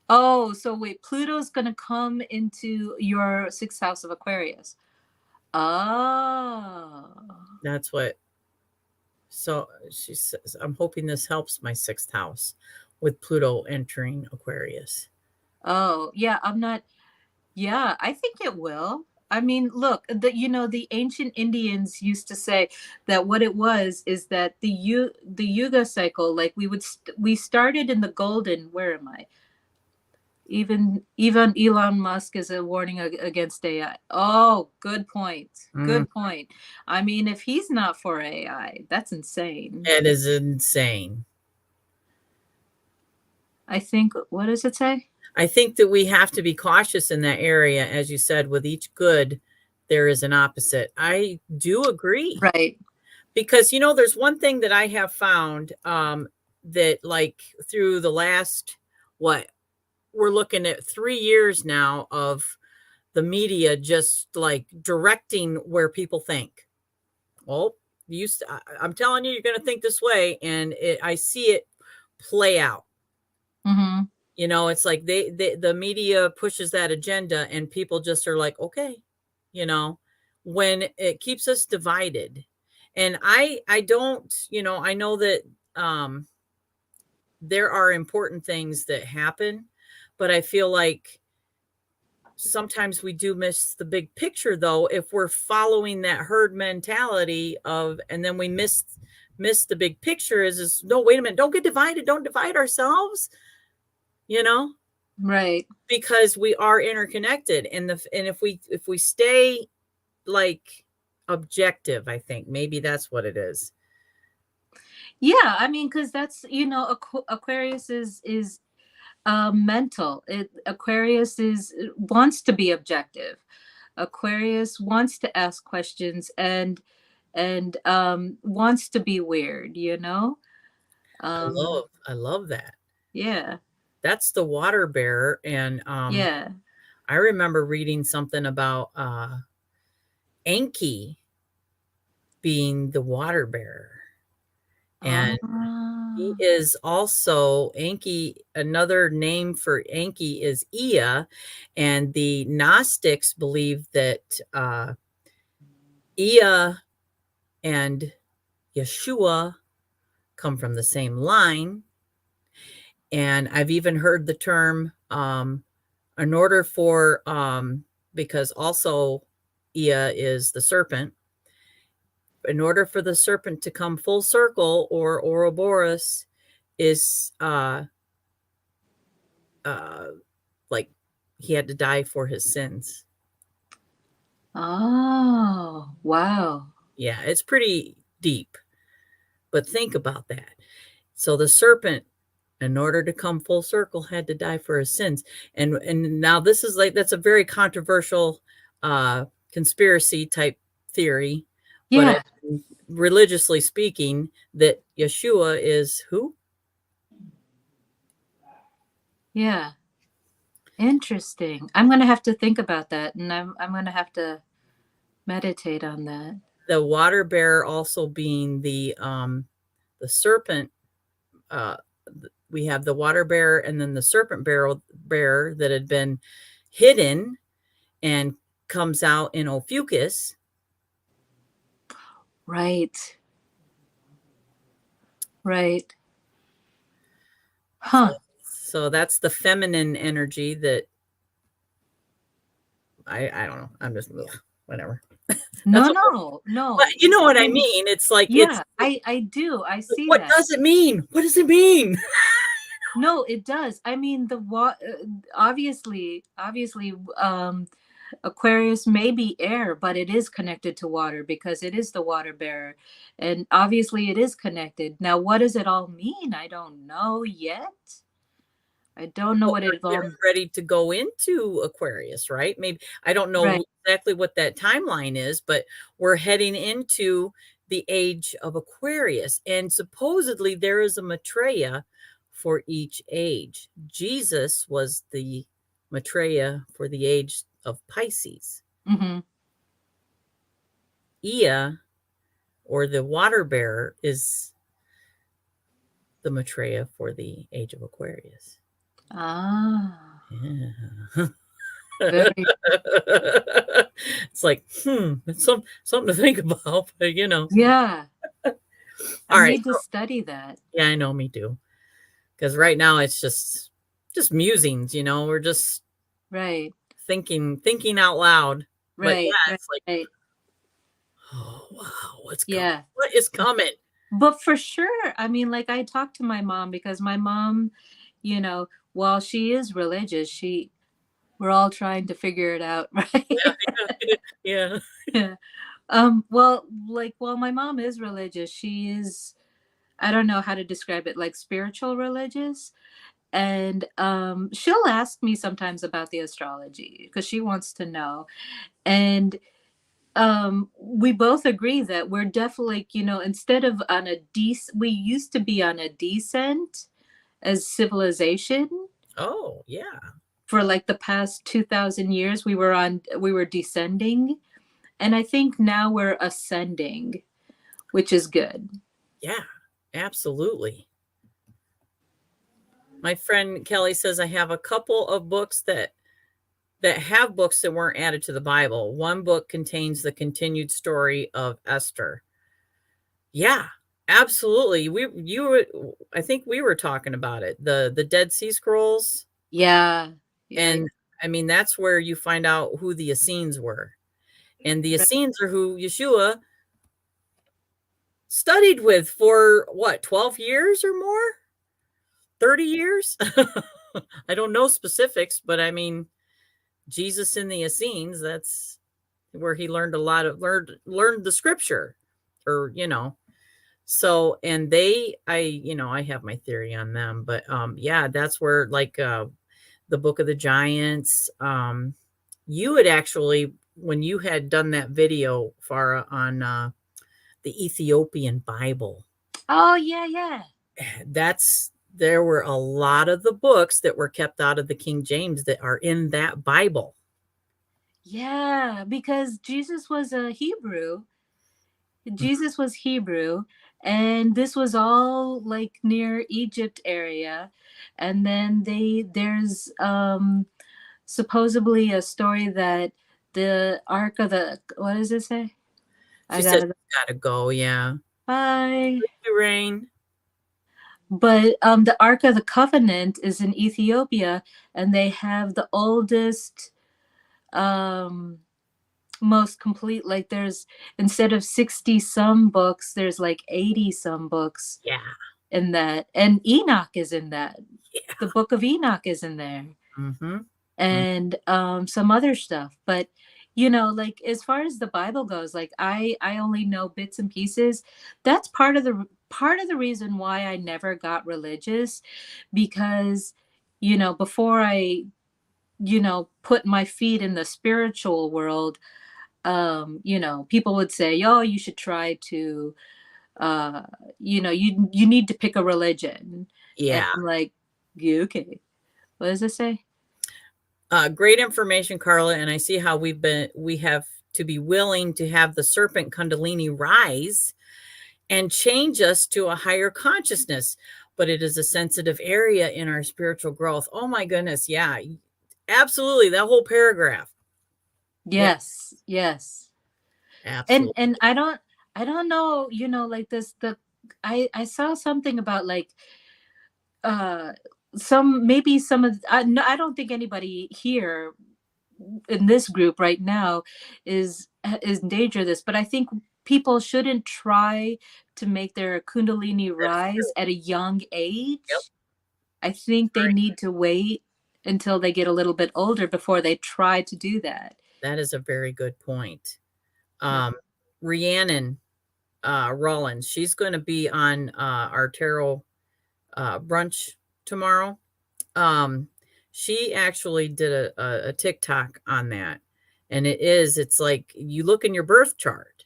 Speaker 2: Oh, so wait, Pluto's gonna come into your sixth house of Aquarius. Oh,
Speaker 1: that's what. So she says, I'm hoping this helps my sixth house with Pluto entering Aquarius.
Speaker 2: oh, yeah. I'm not. Yeah, I think it will. I mean, look, the ancient Indians used to say that what it was is that the Yuga cycle, like we started in the golden. Where am I? Even Elon Musk is a warning against AI. Oh, good point.
Speaker 1: Mm,
Speaker 2: Good point. I mean, if he's not for AI, that's insane.
Speaker 1: it is insane.
Speaker 2: I think, what does it say?
Speaker 1: I think that we have to be cautious in that area. As you said, with each good, there is an opposite. I do agree
Speaker 2: Right.
Speaker 1: because, there's one thing that I have found that, like, through the last, what, we're looking at 3 years now of the media just like directing where people think. Well, I'm telling you, you're going to think this way, and I see it play out.
Speaker 2: Mm-hmm.
Speaker 1: It's like the media pushes that agenda, and people just are like, okay, when it keeps us divided. And I don't, I know that um, there are important things that happen, but I feel like sometimes we do miss the big picture, though, if we're following that herd mentality and then we miss the big picture. Is no, wait a minute, don't get divided, don't divide ourselves, you know
Speaker 2: Right.
Speaker 1: because we are interconnected, and if we stay like objective, I think maybe that's what it is.
Speaker 2: Yeah, I mean, because that's Aquarius is mental. Aquarius is wants to be objective. Aquarius wants to ask questions and wants to be weird. Um,
Speaker 1: I love that.
Speaker 2: yeah,
Speaker 1: That's the water bearer, and
Speaker 2: yeah.
Speaker 1: I remember reading something about Enki being the water bearer, and he
Speaker 2: Ah,
Speaker 1: is also Enki. Another name for Enki is Ea, and the Gnostics believe that Ea and Yeshua come from the same line. And I've even heard the term in order for, because also Ea is the serpent, in order for the serpent to come full circle, or Ouroboros is uh, like he had to die for his sins.
Speaker 2: oh, wow.
Speaker 1: Yeah, it's pretty deep, but think about that. So the serpent, in order to come full circle, had to die for his sins. And now this is like, that's a very controversial conspiracy type theory, but
Speaker 2: Yeah.
Speaker 1: religiously speaking, that Yeshua is who?
Speaker 2: Yeah. Interesting. I'm gonna have to think about that, and I'm gonna have to meditate on that.
Speaker 1: The water bearer also being the serpent. Uh, we have the water bearer and then the serpent bearer that had been hidden and comes out in Ophiuchus.
Speaker 2: Right. Right.
Speaker 1: So,
Speaker 2: Huh.
Speaker 1: so that's the feminine energy that I don't know. I'm just ugh, whatever. That's
Speaker 2: No,
Speaker 1: a whole,
Speaker 2: no,
Speaker 1: but
Speaker 2: no.
Speaker 1: you know what
Speaker 2: I
Speaker 1: I
Speaker 2: mean,
Speaker 1: mean. It's like it's
Speaker 2: yeah, I do. I see
Speaker 1: what
Speaker 2: that.
Speaker 1: does it mean? What does it mean?
Speaker 2: No, it does. I mean, obviously, Aquarius may be air, but it is connected to water because it is the water bearer. And obviously it is connected. Now, what does it all mean? I don't know yet. I don't know
Speaker 1: But
Speaker 2: what
Speaker 1: we're
Speaker 2: it all.
Speaker 1: getting ready to go into Aquarius, right? Maybe I don't
Speaker 2: Right.
Speaker 1: know exactly what that timeline is, but we're heading into the age of Aquarius. And supposedly there is a Maitreya for each age. Jesus was the Maitreya for the age of Pisces.
Speaker 2: Hmm.
Speaker 1: Ea, or the water bearer, is the Maitreya for the age of Aquarius.
Speaker 2: Ah,
Speaker 1: Yeah.
Speaker 2: very.
Speaker 1: It's like, it's something to think about, but
Speaker 2: Yeah, I
Speaker 1: All right.
Speaker 2: need to
Speaker 1: So,
Speaker 2: study that.
Speaker 1: yeah, I know, me too. Because right now it's just musings, we're just
Speaker 2: Right,
Speaker 1: thinking out loud. But
Speaker 2: right,
Speaker 1: yeah,
Speaker 2: right,
Speaker 1: it's like,
Speaker 2: right.
Speaker 1: oh wow, what's coming?
Speaker 2: Yeah.
Speaker 1: What is coming?
Speaker 2: But for sure, I mean, like I talked to my mom because my mom, while she is religious, we're all trying to figure it out, right?
Speaker 1: Yeah.
Speaker 2: Yeah. Well, like, well, my mom is religious. She is, I don't know how to describe it, like spiritual religious. And she'll ask me sometimes about the astrology because she wants to know. And we both agree that we're definitely, instead of on a we used to be on a descent as civilization.
Speaker 1: Oh yeah.
Speaker 2: For like the past 2000 years we were descending, and I think now we're ascending, which is good.
Speaker 1: Yeah. Absolutely. My friend Kelly says I have a couple of books that have books that weren't added to the Bible. One book contains the continued story of Esther. Yeah, absolutely. I think we were talking about it. The Dead Sea Scrolls,
Speaker 2: Yeah, yeah,
Speaker 1: and I mean that's where you find out who the Essenes were. And the
Speaker 2: right.
Speaker 1: Essenes are who Yeshua studied with for what, 12 years or more? 30 years? I don't know specifics, but I mean Jesus in the Essenes, that's where he learned a lot of learned the scripture, or so. And I have my theory on them, but yeah, that's where, like, the Book of the Giants, you had actually, when you had done that video, Farah, on the Ethiopian Bible,
Speaker 2: Oh, yeah, yeah.
Speaker 1: there were a lot of the books that were kept out of the King James that are in that Bible.
Speaker 2: Yeah, because Jesus was Hebrew, and this was all like near Egypt area. And then there's supposedly a story that the Ark of the, what does it say?
Speaker 1: She
Speaker 2: I
Speaker 1: says,
Speaker 2: gotta go.
Speaker 1: gotta go, yeah.
Speaker 2: Bye.
Speaker 1: Rain.
Speaker 2: But the Ark of the Covenant is in Ethiopia, and they have the oldest, um, most complete. Like there's, instead of 60 some books, there's like 80 some books
Speaker 1: Yeah.
Speaker 2: in that, and Enoch is in that.
Speaker 1: Yeah.
Speaker 2: The Book of Enoch is in there,
Speaker 1: Mhm. Mm.
Speaker 2: and some other stuff. But like as far as the Bible goes, like I only know bits and pieces. That's part of the reason why I never got religious, because before I put my feet in the spiritual world, you know, people would say, "Oh, you should try to, uh, you know, you need to pick a religion," and
Speaker 1: Yeah.
Speaker 2: I'm like, "Yeah, okay, what does it say?"
Speaker 1: Great information, Carla, and I see how we have to be willing to have the serpent kundalini rise and change us to a higher consciousness, but it is a sensitive area in our spiritual growth. Oh my goodness, yeah. Absolutely, that whole paragraph. Yeah,
Speaker 2: Yes, yes. And
Speaker 1: absolutely.
Speaker 2: I don't know, you know, like this the I saw something about like uh some maybe some of no, I don't think anybody here in this group right now is in danger of this, but I think people shouldn't try to make their kundalini
Speaker 1: That is
Speaker 2: rise
Speaker 1: true.
Speaker 2: at a young
Speaker 1: Yep,
Speaker 2: age. I think they
Speaker 1: right.
Speaker 2: need to wait until they get a little bit older before they try to do that.
Speaker 1: That is a very good point.
Speaker 2: Yeah.
Speaker 1: Um, Rhiannon Rollins, she's going to be on our tarot brunch tomorrow. Um, she actually did a TikTok on that. And it's like you look in your birth chart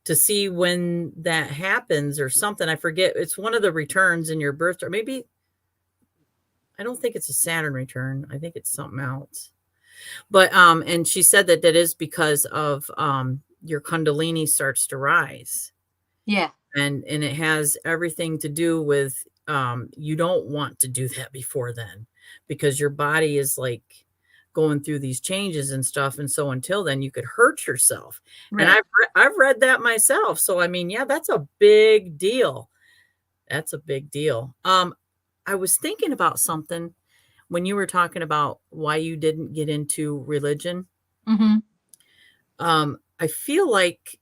Speaker 1: to see when that happens or something. I forget. It's one of the returns in your birth chart. Maybe, I don't think it's a Saturn return. I think it's something else. But, and she said that that is because of your Kundalini starts to rise.
Speaker 2: Yeah.
Speaker 1: And it has everything to do with you don't want to do that before then because your body is like going through these changes and stuff, and so until then you could hurt yourself. And
Speaker 2: Right.
Speaker 1: I've read that myself, so I mean, yeah, that's a big deal. That's a big deal. I was thinking about something when you were talking about why you didn't get into religion.
Speaker 2: Mm-hmm.
Speaker 1: I feel like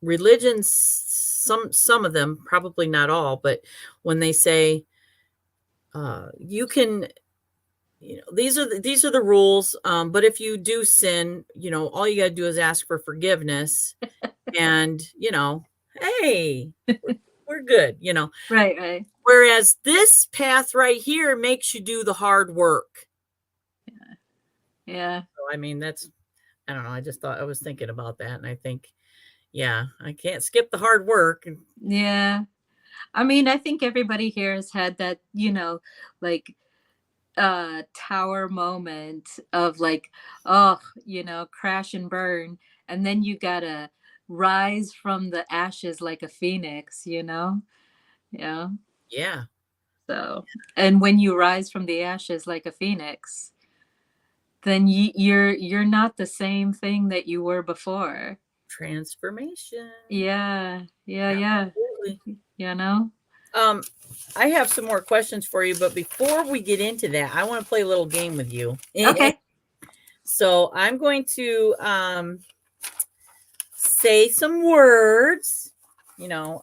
Speaker 1: religions, some of them, probably not all, but when they say you can, these are the rules, but if you do sin, all you got to do is ask for forgiveness, and hey, we're good.
Speaker 2: Right, right.
Speaker 1: Whereas this path right here makes you do the hard work.
Speaker 2: Yeah.
Speaker 1: So I mean, that's, I don't know, I just thought, I was thinking about that, and I think, yeah, I can't skip the hard work.
Speaker 2: Yeah. I mean, I think everybody here has had that, you know, like tower moment of like, oh, you know, crash and burn. And then you gotta rise from the ashes like a phoenix, you know? Yeah.
Speaker 1: Yeah,
Speaker 2: So, and when you rise from the ashes like a phoenix, then you're not the same thing that you were before.
Speaker 1: transformation.
Speaker 2: Yeah. Yeah, yeah.
Speaker 1: Absolutely.
Speaker 2: You know?
Speaker 1: Um, I have some more questions for you, but before we get into that, I want to play a little game with you.
Speaker 2: Okay.
Speaker 1: So I'm going to say some words, you know,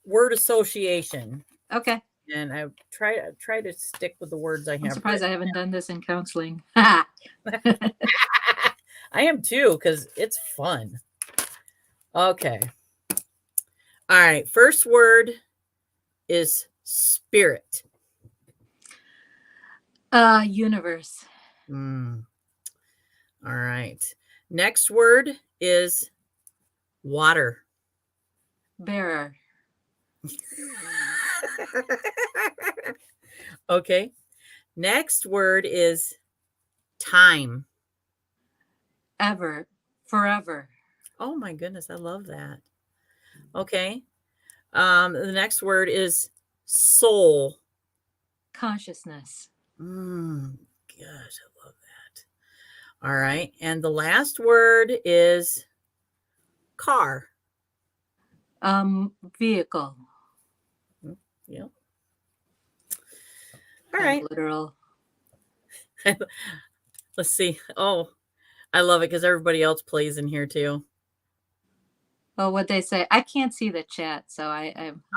Speaker 1: word association,
Speaker 2: Okay.
Speaker 1: and I try to stick with the words I
Speaker 2: I'm
Speaker 1: have
Speaker 2: surprised I
Speaker 1: written.
Speaker 2: haven't done this in counseling.
Speaker 1: I am too, because it's fun. Okay. All right. First word is spirit.
Speaker 2: Universe.
Speaker 1: Mm, all right. Next word is water.
Speaker 2: Bearer.
Speaker 1: Okay. Next word is time.
Speaker 2: Ever. Forever.
Speaker 1: Oh my goodness, I love that. Okay. The next word is soul.
Speaker 2: Consciousness.
Speaker 1: Good. I love that. All right. And the last word is car.
Speaker 2: Vehicle.
Speaker 1: Yep. All
Speaker 2: Kind of
Speaker 1: right.
Speaker 2: literal.
Speaker 1: Let's see. Oh, I love it because everybody else plays in here too.
Speaker 2: Oh, what they say. I can't see the chat, so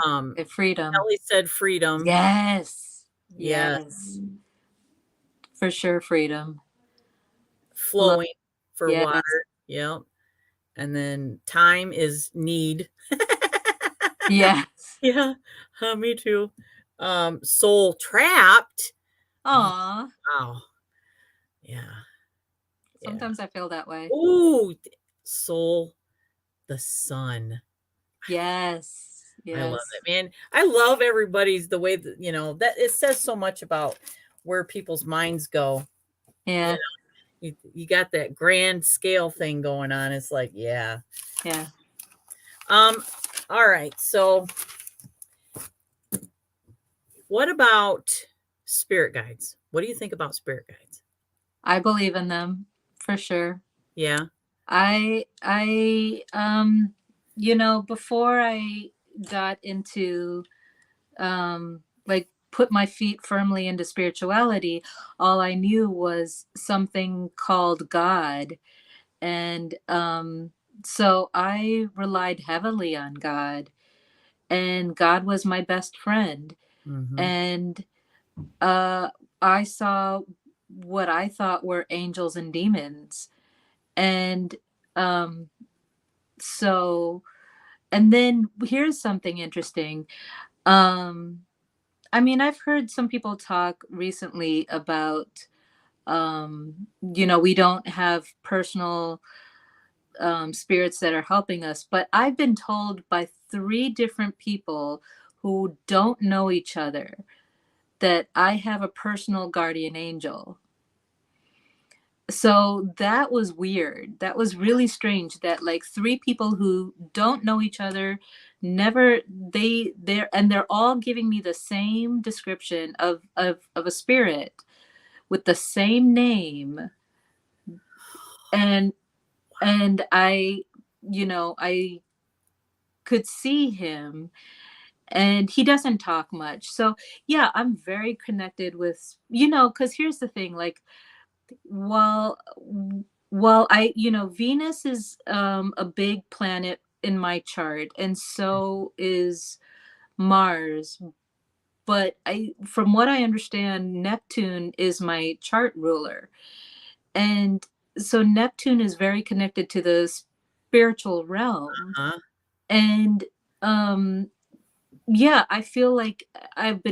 Speaker 1: Um,
Speaker 2: freedom.
Speaker 1: Kelly said freedom.
Speaker 2: Yes.
Speaker 1: Yeah.
Speaker 2: Yes. For sure, freedom. Love.
Speaker 1: Flowing for
Speaker 2: Yes.
Speaker 1: water. Yep. And then time is need.
Speaker 2: Yes.
Speaker 1: Yeah, me too. Soul trapped. Oh,
Speaker 2: Aw.
Speaker 1: wow. Yeah. Yeah.
Speaker 2: Sometimes I feel that way.
Speaker 1: Ooh, soul, the sun.
Speaker 2: Yes.
Speaker 1: I love
Speaker 2: Yes.
Speaker 1: it, man. I love everybody's the way that, that it says so much about where people's minds go. You
Speaker 2: Yeah.
Speaker 1: know, you got that grand scale thing going on. It's like, yeah.
Speaker 2: Yeah.
Speaker 1: Um, all right. So what about spirit guides? What do you think about spirit guides?
Speaker 2: I believe in them for sure.
Speaker 1: Yeah.
Speaker 2: I before I got into like put my feet firmly into spirituality, all I knew was something called God. And so I relied heavily on God, and God was my best friend.
Speaker 1: Hmm.
Speaker 2: And uh I saw what I thought were angels and demons. And um so and then here's something interesting. um I mean, I've heard some people talk recently about we don't have personal spirits that are helping us, but I've been told by three different people who don't know each other that I have a personal guardian angel. So that was weird. That was really strange that like three people who don't know each other, never they're all giving me the same description of a spirit with the same name. And and I could see him, and he doesn't talk much. So yeah, I'm very connected with, because here's the thing, like, Well, well, Venus is a big planet in my chart, and so is Mars. But from what I understand, Neptune is my chart ruler, and so Neptune is very connected to the spiritual realm.
Speaker 1: Huh?
Speaker 2: And um, yeah, I feel like I've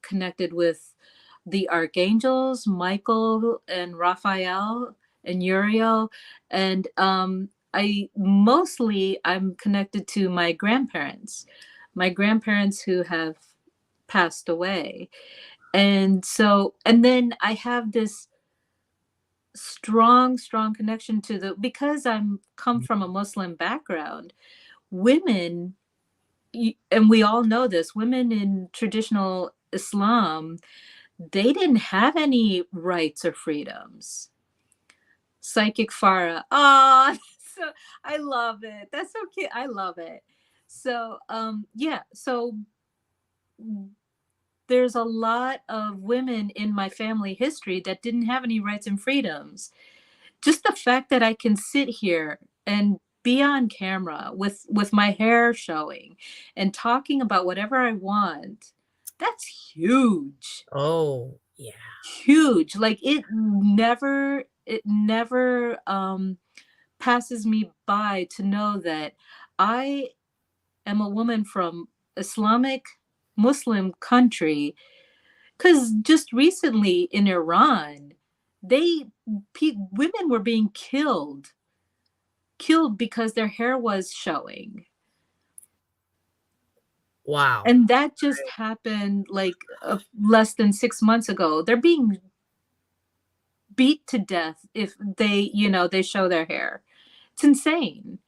Speaker 2: connected with the archangels, Michael and Raphael and Uriel, and I'm connected to my grandparents who have passed away. And then I have this strong connection to the because I'm come from a Muslim background. Women, and we all know this, women in traditional Islam, they didn't have any rights or freedoms. Psychic Farah. Ah, so I love it. That's so cute. I love it. So yeah, so there's a lot of women in my family history that didn't have any rights and freedoms. Just the fact that I can sit here and be on camera with my hair showing and talking about whatever I want, that's huge.
Speaker 1: Oh, yeah.
Speaker 2: Huge. Like it never passes me by to know that I am a woman from Islamic Muslim country. Because just recently in Iran, women were being killed because their hair was showing.
Speaker 1: Wow.
Speaker 2: And that just happened like less than 6 months ago. They're being beat to death if they show their hair. It's insane,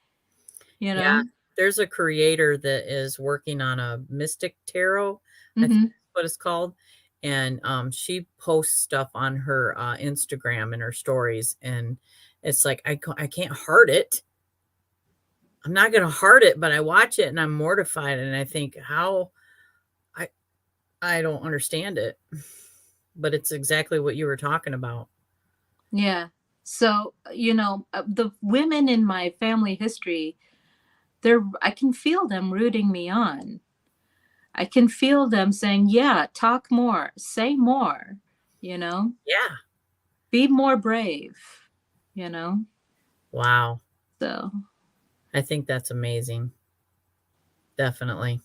Speaker 2: you
Speaker 1: Yeah.
Speaker 2: know?
Speaker 1: There's a creator that is working on a mystic tarot, I think
Speaker 2: Hmm.
Speaker 1: that's what it's called. And she posts stuff on her Instagram and her stories. And it's like, I can't heart it. I'm not going to heart it, but I watch it and I'm mortified. And I think, how I, I don't understand it. But it's exactly what you were talking about.
Speaker 2: Yeah. So, the women in my family history, I can feel them rooting me on. I can feel them saying, yeah, talk more, say more, you know,
Speaker 1: Yeah.
Speaker 2: be more brave, you know?
Speaker 1: Wow.
Speaker 2: So,
Speaker 1: I think that's amazing. Definitely.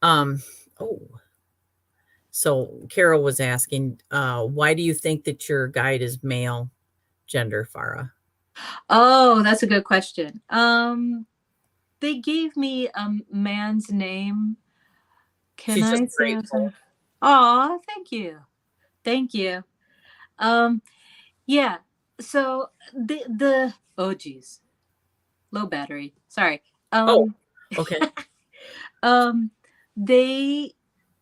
Speaker 1: Um, oh, So Carol was asking, why do you think that your guide is male gender, Farah?
Speaker 2: Oh, that's a good question. They gave me a man's name. Can
Speaker 1: She's just
Speaker 2: I say
Speaker 1: grateful.
Speaker 2: something? Oh, thank you. Thank you. Um, yeah. So the oh geez, low battery. Sorry.
Speaker 1: Oh,
Speaker 2: Um,
Speaker 1: okay.
Speaker 2: um, they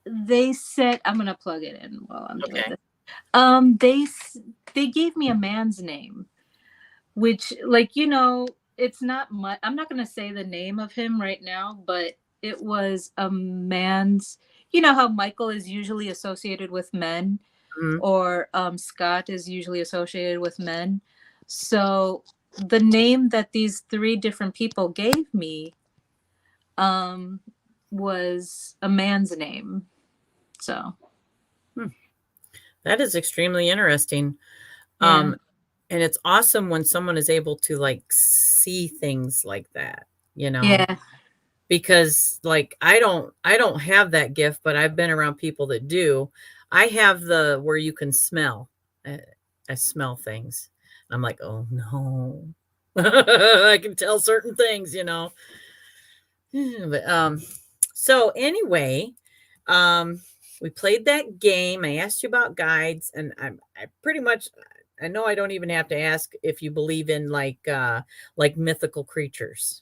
Speaker 2: they said I'm gonna plug it in while I'm doing
Speaker 1: Okay.
Speaker 2: this. They gave me a man's name, which like it's not much. I'm not gonna say the name of him right now, but it was a man's. You know how Michael is usually associated with men,
Speaker 1: Mhm.
Speaker 2: or Scott is usually associated with men. So the name that these three different people gave me um, was a man's name. So
Speaker 1: Hmm. That is extremely interesting.
Speaker 2: yeah,
Speaker 1: Um, and it's awesome when someone is able to like see things like that, you know,
Speaker 2: yeah.
Speaker 1: because like I don't have that gift, but I've been around people that do. I have the where you can smell. I, I smell things. I'm like, oh no. I can tell certain things, you know. But so anyway, um we played that game. I asked you about guides, and I pretty much I know I don't even have to ask if you believe in like mythical creatures,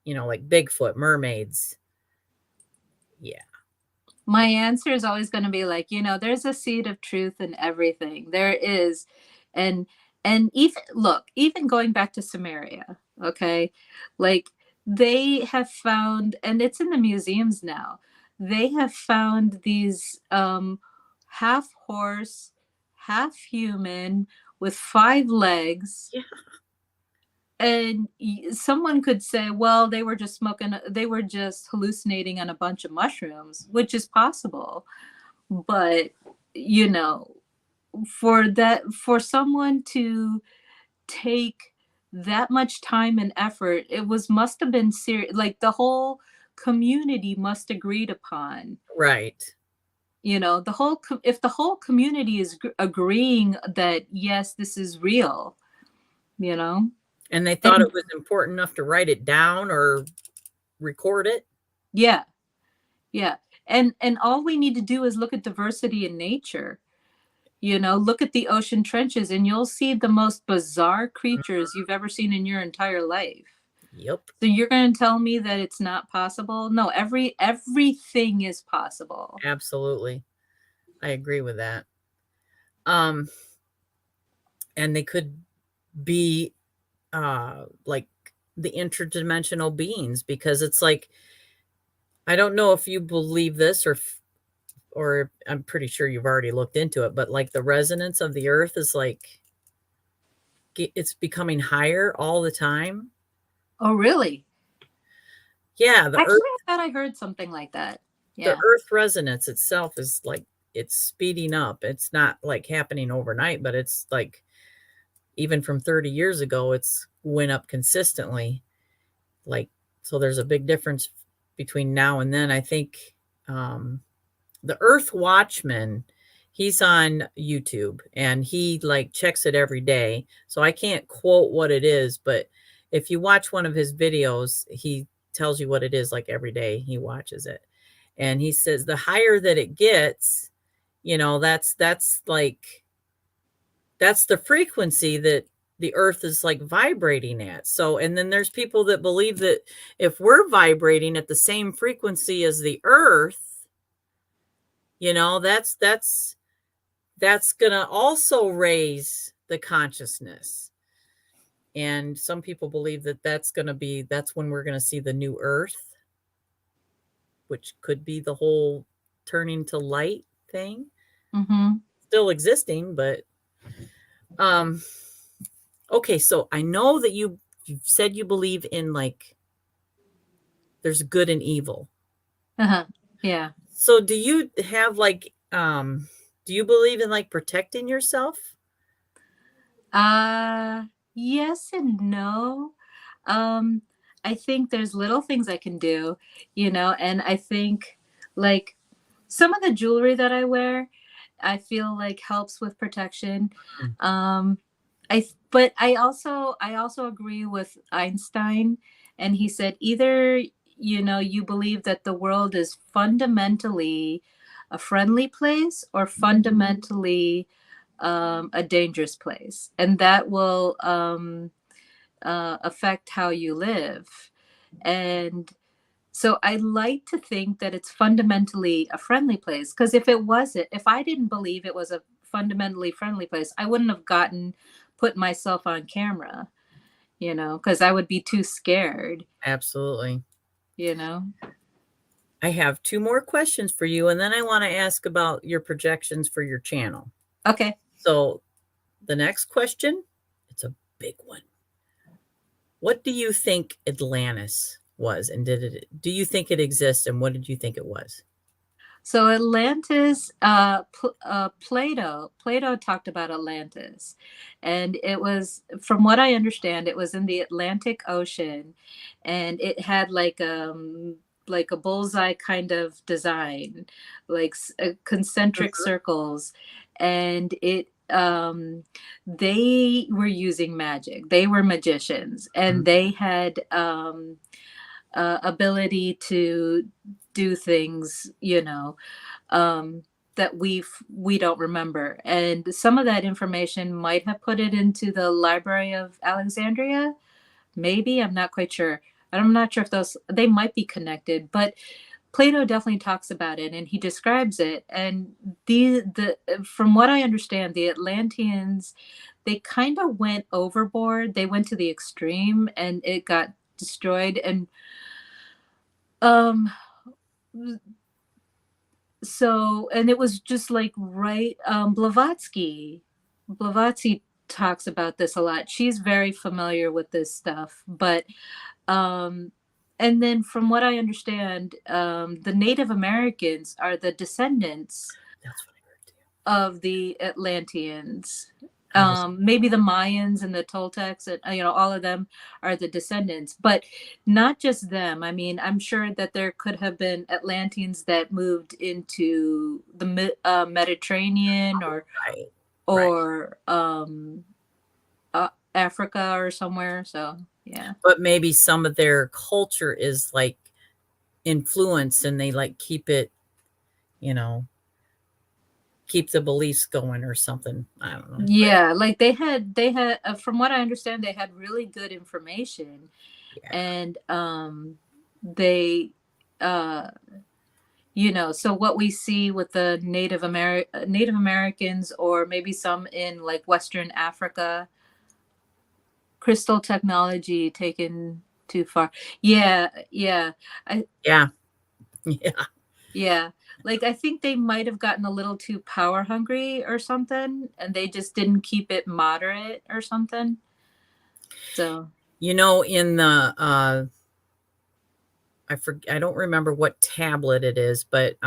Speaker 1: you know, like Bigfoot, mermaids. Yeah.
Speaker 2: My answer is always going to be like, there's a seed of truth in everything. There is. And even look, even going back to Samaria, okay? Like they have found, and it's in the museums now. They have found these half horse, half human with five legs.
Speaker 1: Yeah.
Speaker 2: And someone could say, well, they were just hallucinating on a bunch of mushrooms, which is possible. But, you know, for someone to take that much time and effort, must have been serious. Like the whole community must agreed upon,
Speaker 1: Right.
Speaker 2: if the whole community is agreeing that, yes, this is real, you know?
Speaker 1: And they thought
Speaker 2: And
Speaker 1: it was important enough to write it down or record it.
Speaker 2: yeah, yeah. And all we need to do is look at diversity in nature. Look at the ocean trenches and you'll see the most bizarre creatures you've ever seen in your entire life.
Speaker 1: Yep.
Speaker 2: So you're going to tell me that it's not possible? No, everything is possible.
Speaker 1: Absolutely. I agree with that. Um and they could be like the interdimensional beings, because it's like I don't know if you believe this, or I'm pretty sure you've already looked into it, but like the resonance of the earth is like it's becoming higher all the time.
Speaker 2: Oh, really?
Speaker 1: Yeah,
Speaker 2: Actually, I thought I heard something like that.
Speaker 1: the
Speaker 2: Yeah.
Speaker 1: earth resonance itself is like it's speeding up. It's not like happening overnight, but it's like even from 30 years ago it's went up consistently. Like, so there's a big difference between now and then. I think um the Earth Watchman, he's on YouTube and he like checks it every day. So I can't quote what it is, but if you watch one of his videos, he tells you what it is like every day he watches it. And he says the higher that it gets, you know, that's like that's the frequency that the earth is like vibrating at. So, and then there's people that believe that if we're vibrating at the same frequency as the earth, you know, that's going to also raise the consciousness. And some people believe that that's when we're going to see the new earth, which could be the whole turning to light thing,
Speaker 2: Mm-hmm.
Speaker 1: still existing, but um okay, so I know that you said you believe in like there's good and evil.
Speaker 2: Uh-huh. Yeah.
Speaker 1: So do you have like do you believe in like protecting yourself?
Speaker 2: Uh, yes and no. Um, I think there's little things I can do, and I think like some of the jewelry that I wear, I feel like helps with protection.
Speaker 1: Mm.
Speaker 2: Um, but I also agree with Einstein, and he said either you believe that the world is fundamentally a friendly place or fundamentally a dangerous place, and that will affect how you live. And so I like to think that it's fundamentally a friendly place, because if I didn't believe it was a fundamentally friendly place, I wouldn't have put myself on camera, because I would be too scared,
Speaker 1: Absolutely.
Speaker 2: you know.
Speaker 1: I have two more questions for you, and then I want to ask about your projections for your channel.
Speaker 2: Okay.
Speaker 1: So, the next question, it's a big one. What do you think Atlantis was, and do you think it exists, and what did you think it was?
Speaker 2: So Atlantis, Plato talked about Atlantis, and it was, from what I understand, it was in the Atlantic Ocean, and it had like a bullseye kind of design, like concentric
Speaker 1: Mhm.
Speaker 2: circles, and they were using magic. They were magicians, and
Speaker 1: Mhm.
Speaker 2: they had ability to do things, um, that we don't remember. And some of that information might have put it into the Library of Alexandria. Maybe, I'm not quite sure. I'm not sure if they might be connected, but Plato definitely talks about it and he describes it. And the from what I understand, the Atlanteans, they kind of went overboard. They went to the extreme and it got destroyed. And um and it was just like, right, Blavatsky talks about this a lot. She's very familiar with this stuff. But um and then from what I understand, the Native Americans are the descendants
Speaker 1: That's what I heard too.
Speaker 2: of the Atlanteans.
Speaker 1: I was
Speaker 2: Maybe the Mayans and the Toltecs, and all of them are the descendants, but not just them. I mean, I'm sure that there could have been Atlanteans that moved into the Mediterranean,
Speaker 1: right, right.
Speaker 2: or Africa or somewhere. So yeah,
Speaker 1: But maybe some of their culture is like influence, and they like you know, keep the beliefs going or something. I don't know. But
Speaker 2: yeah. Like they had from what I understand, they had really good information,
Speaker 1: yeah,
Speaker 2: and they uh so what we see with the Native Americans, or maybe some in like Western Africa, crystal technology taken too far. Yeah, yeah. I
Speaker 1: yeah, yeah.
Speaker 2: Yeah. Like I think they might have gotten a little too power hungry or something, and they just didn't keep it moderate or something. So
Speaker 1: In the I don't remember what tablet it is, but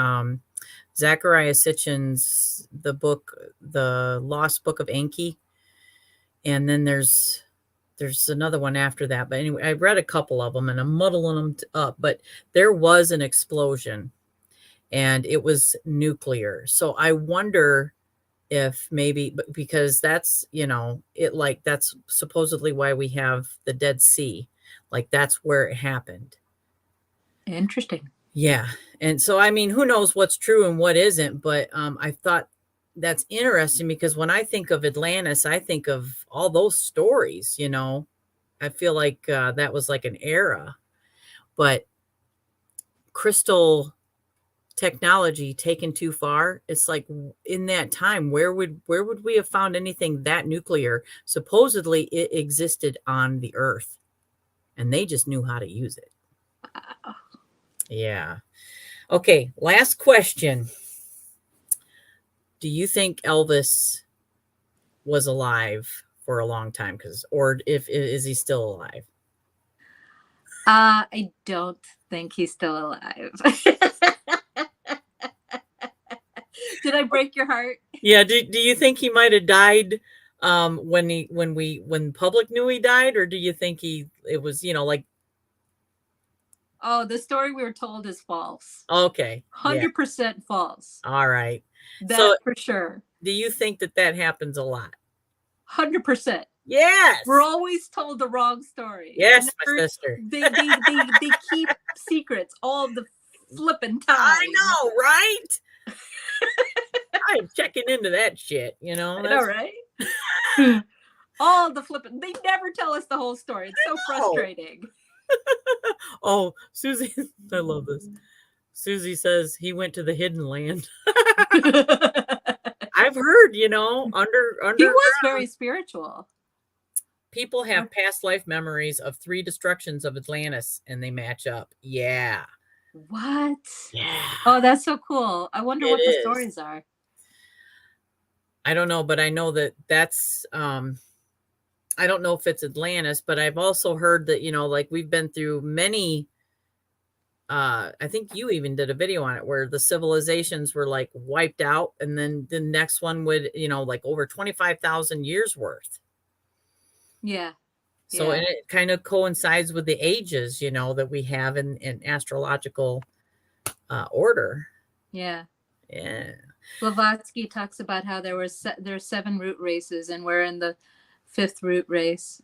Speaker 1: Zachariah Sitchin's the book, The Lost Book of Enki, and then there's another one after that. But anyway, I read a couple of them and I'm muddling them up. But there was an explosion, and it was nuclear. So I wonder if maybe, because that's it, like that's supposedly why we have the Dead Sea, like that's where it happened.
Speaker 2: interesting.
Speaker 1: Yeah. And so, I mean, who knows what's true and what isn't, but I thought that's interesting because when I think of Atlantis, I think of all those stories. I feel like that was like an era, but crystal technology taken too far, it's like in that time, where would we have found anything that nuclear? Supposedly it existed on the earth and they just knew how to use it. Yeah. Okay, last question. Do you think Elvis was alive for a long time? Or if is he still alive?
Speaker 2: I don't think he's still alive. Did I break your heart?
Speaker 1: Yeah. Do you think he might have died when public knew he died, or do you think it was like
Speaker 2: Oh, the story we were told is false.
Speaker 1: Okay. Yeah.
Speaker 2: 100% false.
Speaker 1: All right. So,
Speaker 2: That for sure.
Speaker 1: do you think that that happens a lot?
Speaker 2: 100%. We're
Speaker 1: Yes.
Speaker 2: always told the wrong story.
Speaker 1: Yes, my
Speaker 2: Whenever
Speaker 1: sister.
Speaker 2: they keep secrets all the flipping
Speaker 1: I
Speaker 2: time.
Speaker 1: know, right? I'm checking into that shit, you know.
Speaker 2: I know,
Speaker 1: That's
Speaker 2: right? All the flipping. They never tell us the whole story. It's so
Speaker 1: oh.
Speaker 2: frustrating.
Speaker 1: Oh, Susie, I love this. Susie says he went to the hidden land. I've heard, you know,
Speaker 2: He was
Speaker 1: underground
Speaker 2: very spiritual.
Speaker 1: people have past life memories of 3 destructions of Atlantis and they match up. Yeah.
Speaker 2: What?
Speaker 1: Yeah.
Speaker 2: Oh, that's so cool. I wonder
Speaker 1: It
Speaker 2: what the
Speaker 1: is.
Speaker 2: stories are.
Speaker 1: I don't know, but I know that that's I don't know if it's Atlantis, but I've also heard that, you know, like we've been through many I think you even did a video on it where the civilizations were like wiped out and then the next one would, you know, like over 25,000 years worth.
Speaker 2: Yeah.
Speaker 1: So,
Speaker 2: Yeah.
Speaker 1: and it kind of coincides with the ages, you know, that we have in astrological order.
Speaker 2: Yeah.
Speaker 1: Yeah.
Speaker 2: Blavatsky talks about how there's 7 root races and we're in the 5th root race.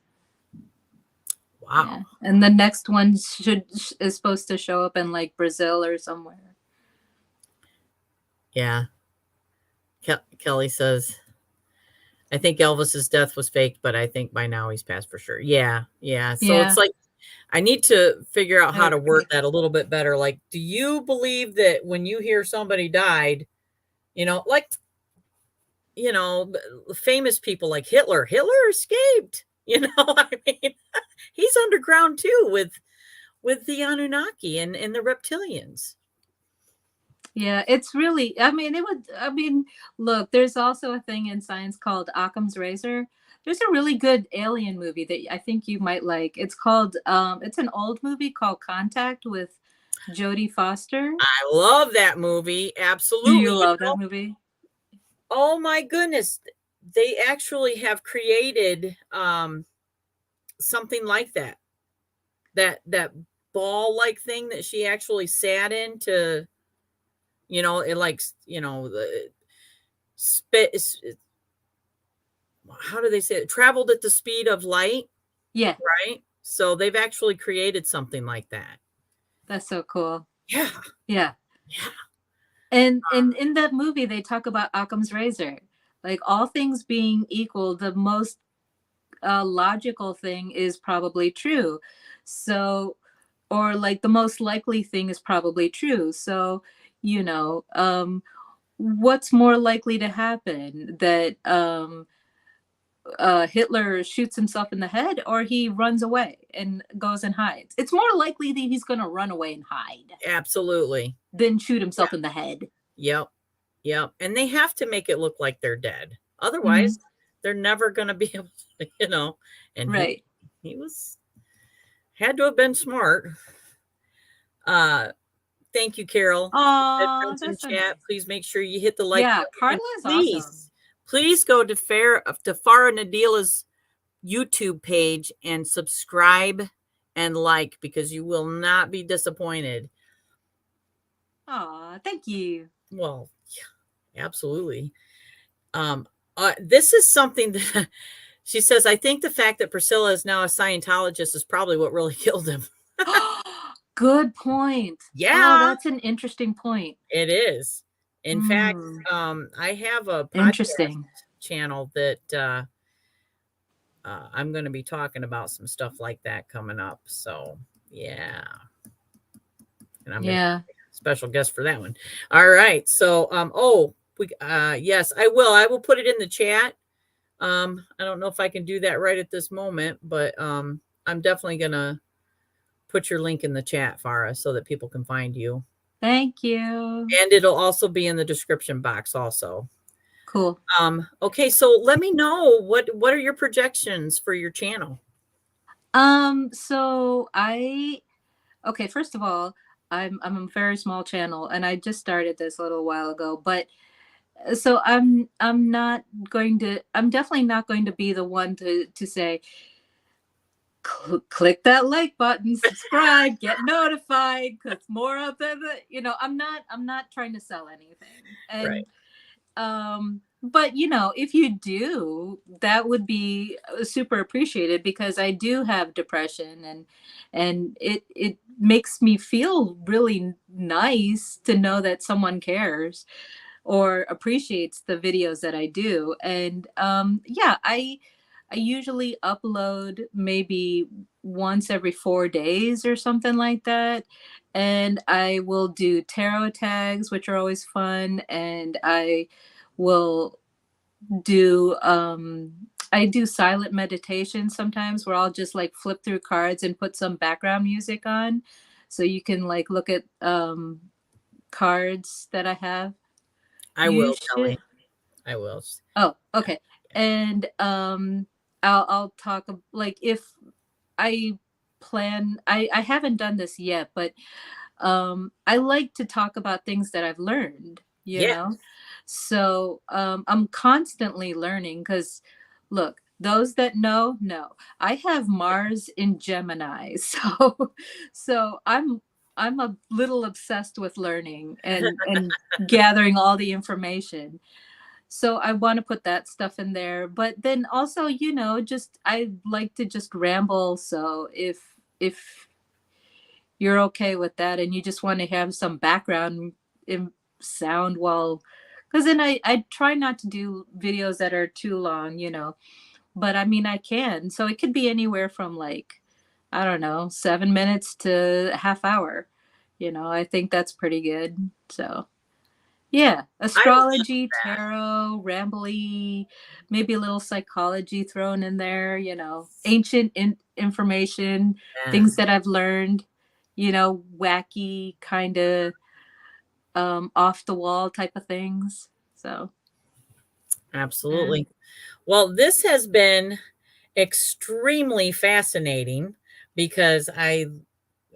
Speaker 1: Wow.
Speaker 2: Yeah. And the next one is supposed to show up in like Brazil or somewhere.
Speaker 1: Yeah. Kelly says, I think Elvis's death was fake, but I think by now he's passed for sure. Yeah. Yeah. So
Speaker 2: Yeah.
Speaker 1: it's like, I need to figure out how
Speaker 2: I
Speaker 1: to word
Speaker 2: agree.
Speaker 1: that a little bit better. Like, do you believe that when you hear somebody died, you know, like, you know, famous people like Hitler escaped, you know, I mean, he's underground too with the Anunnaki and the reptilians.
Speaker 2: Yeah, it's really, I mean, look, there's also a thing in science called Occam's Razor. There's a really good alien movie that I think you might like. It's called, it's an old movie called Contact with Jodie Foster.
Speaker 1: I love that movie.
Speaker 2: Do you
Speaker 1: Absolutely. You
Speaker 2: love
Speaker 1: know,
Speaker 2: that movie?
Speaker 1: oh my goodness. They actually have created something like that. That ball like thing that she actually sat in to, you know, it like, you know, the spit how do they say it? Traveled at the speed of light,
Speaker 2: Yeah,
Speaker 1: right? So they've actually created something like that.
Speaker 2: that's so cool.
Speaker 1: Yeah.
Speaker 2: Yeah.
Speaker 1: Yeah.
Speaker 2: And in that movie, they talk about Occam's Razor. Like all things being equal, the most logical thing is probably true. So, or like the most likely thing is probably true. So, you know, what's more likely to happen that Hitler shoots himself in the head or he runs away and goes and hides? It's more likely that he's going to run away and hide
Speaker 1: Absolutely.
Speaker 2: than shoot
Speaker 1: Yeah.
Speaker 2: himself in the head.
Speaker 1: Yep. Yep. And they have to make it look like they're dead.
Speaker 2: Mhm.
Speaker 1: Otherwise, they're never going to be able to, you know, and
Speaker 2: Right.
Speaker 1: he was had to have been smart. Uh Thank you, Carol. She said,
Speaker 2: Oh,
Speaker 1: friends in
Speaker 2: that's so
Speaker 1: chat,
Speaker 2: nice.
Speaker 1: please make sure you hit the like
Speaker 2: Yeah,
Speaker 1: button and
Speaker 2: Carla is awesome.
Speaker 1: please go to Farah Nadeela's YouTube page and subscribe and like because you will not be disappointed.
Speaker 2: Aw, thank you.
Speaker 1: Well, yeah, absolutely. This is something that she says, I think the fact that Priscilla is now a Scientologist is probably what really killed him.
Speaker 2: Good point. Oh,
Speaker 1: Yeah,
Speaker 2: that's an interesting point.
Speaker 1: it is. In fact,
Speaker 2: Hmm.
Speaker 1: I have a podcast
Speaker 2: Interesting.
Speaker 1: channel that I'm going to be talking about some stuff like that coming up. So, yeah. And I'm going to
Speaker 2: Yeah.
Speaker 1: special guest for that one. All right. So, yes, I will. I will put it in the chat. I don't know if I can do that right at this moment, but I'm definitely going to put your link in the chat, Farah, so that people can find you.
Speaker 2: Thank you.
Speaker 1: And it'll also be in the description box also.
Speaker 2: Cool.
Speaker 1: Okay, so let me know what are your projections for your channel?
Speaker 2: So okay, first of all, I'm a very small channel and I just started this a little while ago, but so I'm definitely not going to be the one to say click that like button, subscribe, get notified, because more of the, I'm not trying to sell anything.
Speaker 1: Right.
Speaker 2: And but if you do, that would be super appreciated, because I do have depression, and it makes me feel really nice to know that someone cares or appreciates the videos that I do. And yeah, I usually upload maybe once every 4 days or something like that. And I will do tarot tags, which are always fun. And will do I do silent meditation sometimes, where I'll just like flip through cards and put some background music on, so you can like look at cards that I have.
Speaker 1: I
Speaker 2: You
Speaker 1: will, Kelly.
Speaker 2: should.
Speaker 1: I will.
Speaker 2: Oh, okay. And I'll talk like, if I I haven't done this yet, but I like to talk about things that I've learned, you
Speaker 1: Yeah.
Speaker 2: know? So I'm constantly learning, because look, those that know, I have Mars in Gemini. So I'm a little obsessed with learning and gathering all the information. So I want to put that stuff in there. But then also, just I like to just ramble. So if you're okay with that, and you just want to have some background in sound, while, because then I try not to do videos that are too long, but I mean, I can. So it could be anywhere from, like, I don't know, 7 minutes to a half hour. I think that's pretty good. So yeah,
Speaker 1: I love
Speaker 2: astrology,
Speaker 1: that.
Speaker 2: tarot, rambly, maybe a little psychology thrown in there, ancient information, things
Speaker 1: Yes.
Speaker 2: that I've learned, wacky, kind of off the wall type of things. So, yeah.
Speaker 1: Absolutely. Well, this has been extremely fascinating because I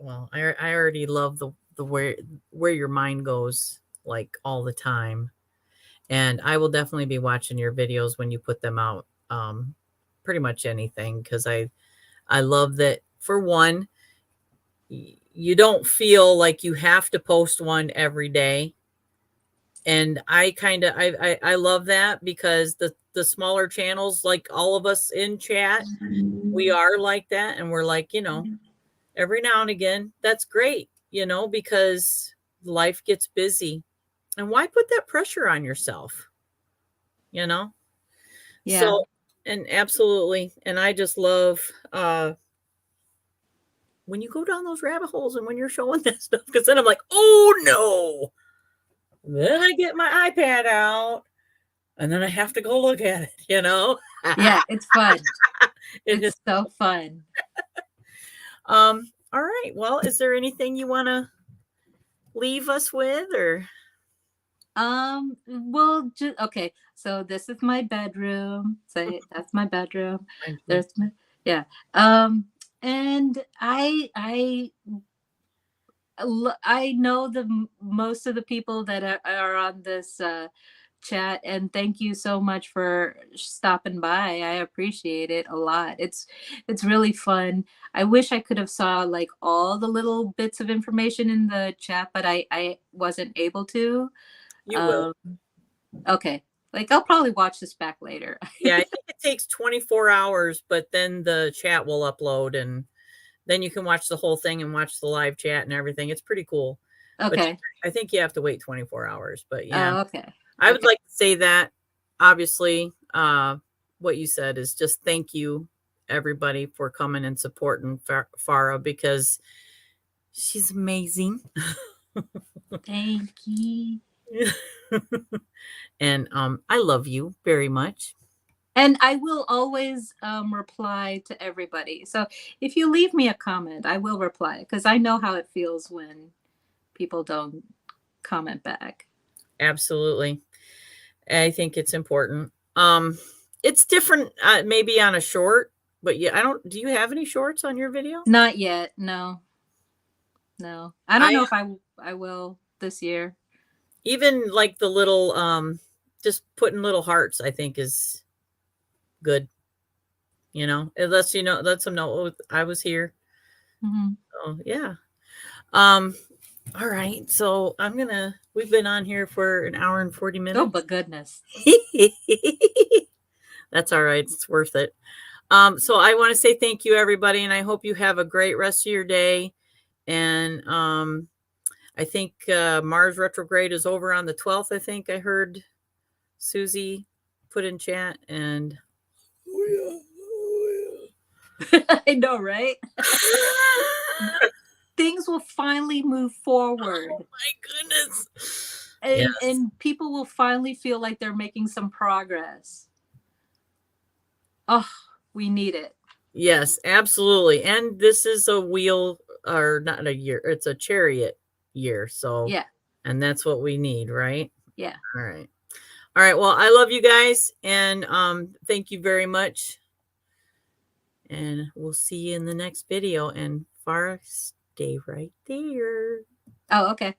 Speaker 1: already love the where your mind goes like all the time. And I will definitely be watching your videos when you put them out. Pretty much anything, because I love that, for one, you don't feel like you have to post one every day. And I kind of I love that, because the smaller channels, like all of us in chat, we are like that, and we're like, every now and again, that's great, because life gets busy. And why put that pressure on yourself, you know?
Speaker 2: Yeah.
Speaker 1: So, and absolutely, and I just love when you go down those rabbit holes and when you're showing that stuff, because then I'm like, oh no. Then I get my iPad out and then I have to go look at it.
Speaker 2: Yeah, it's fun.
Speaker 1: It is.
Speaker 2: It's so fun.
Speaker 1: All right. Well, is there anything you want to leave us with, or
Speaker 2: Well, just okay. So this is my bedroom. Say that's my bedroom.
Speaker 1: mind you?
Speaker 2: There's my, yeah. Um, and I know most of the people that are on this chat, and thank you so much for stopping by. I appreciate it a lot. It's really fun. I wish I could have saw like all the little bits of information in the chat, but I wasn't able to.
Speaker 1: You will.
Speaker 2: Um, okay, like I'll probably watch this back later.
Speaker 1: Yeah, I think it takes 24 hours, but then the chat will upload, and then you can watch the whole thing and watch the live chat and everything. It's pretty cool. But
Speaker 2: Okay.
Speaker 1: I think you have to wait 24 hours. But yeah,
Speaker 2: Oh, okay.
Speaker 1: I would
Speaker 2: Okay.
Speaker 1: like to say that, obviously, what you said is just thank you, everybody, for coming and supporting Farah, because she's amazing.
Speaker 2: Thank you.
Speaker 1: And I love you very much.
Speaker 2: And I will always reply to everybody. So if you leave me a comment, I will reply, because I know how it feels when people don't comment back.
Speaker 1: Absolutely. I think it's important. It's different, maybe on a short, but yeah, I don't. Do you have any shorts on your video?
Speaker 2: Not yet. No, no. I don't
Speaker 1: I
Speaker 2: know if I will this year.
Speaker 1: even like the little, just putting little hearts, I think is good. It lets them know, oh, I was here.
Speaker 2: Mhm.
Speaker 1: Oh, yeah. Um, all right. So we've been on here for an hour and 40
Speaker 2: Oh,
Speaker 1: minutes.
Speaker 2: but goodness.
Speaker 1: That's all right. It's worth it. So I want to say thank you, everybody, and I hope you have a great rest of your day. And I think Mars retrograde is over on the 12th. I think I heard Susie put in chat, and
Speaker 2: I know, right? Things will finally move forward.
Speaker 1: oh my goodness.
Speaker 2: And
Speaker 1: Yes.
Speaker 2: people will finally feel like they're making some progress. Oh, we need it.
Speaker 1: Yes, absolutely. And this is a wheel, or not a year, it's a chariot year. So,
Speaker 2: Yeah.
Speaker 1: and that's what we need, right?
Speaker 2: Yeah.
Speaker 1: All right. All right. Well, I love you guys, and thank you very much. And we'll see you in the next video. And Farah, stay right there.
Speaker 2: Oh, okay.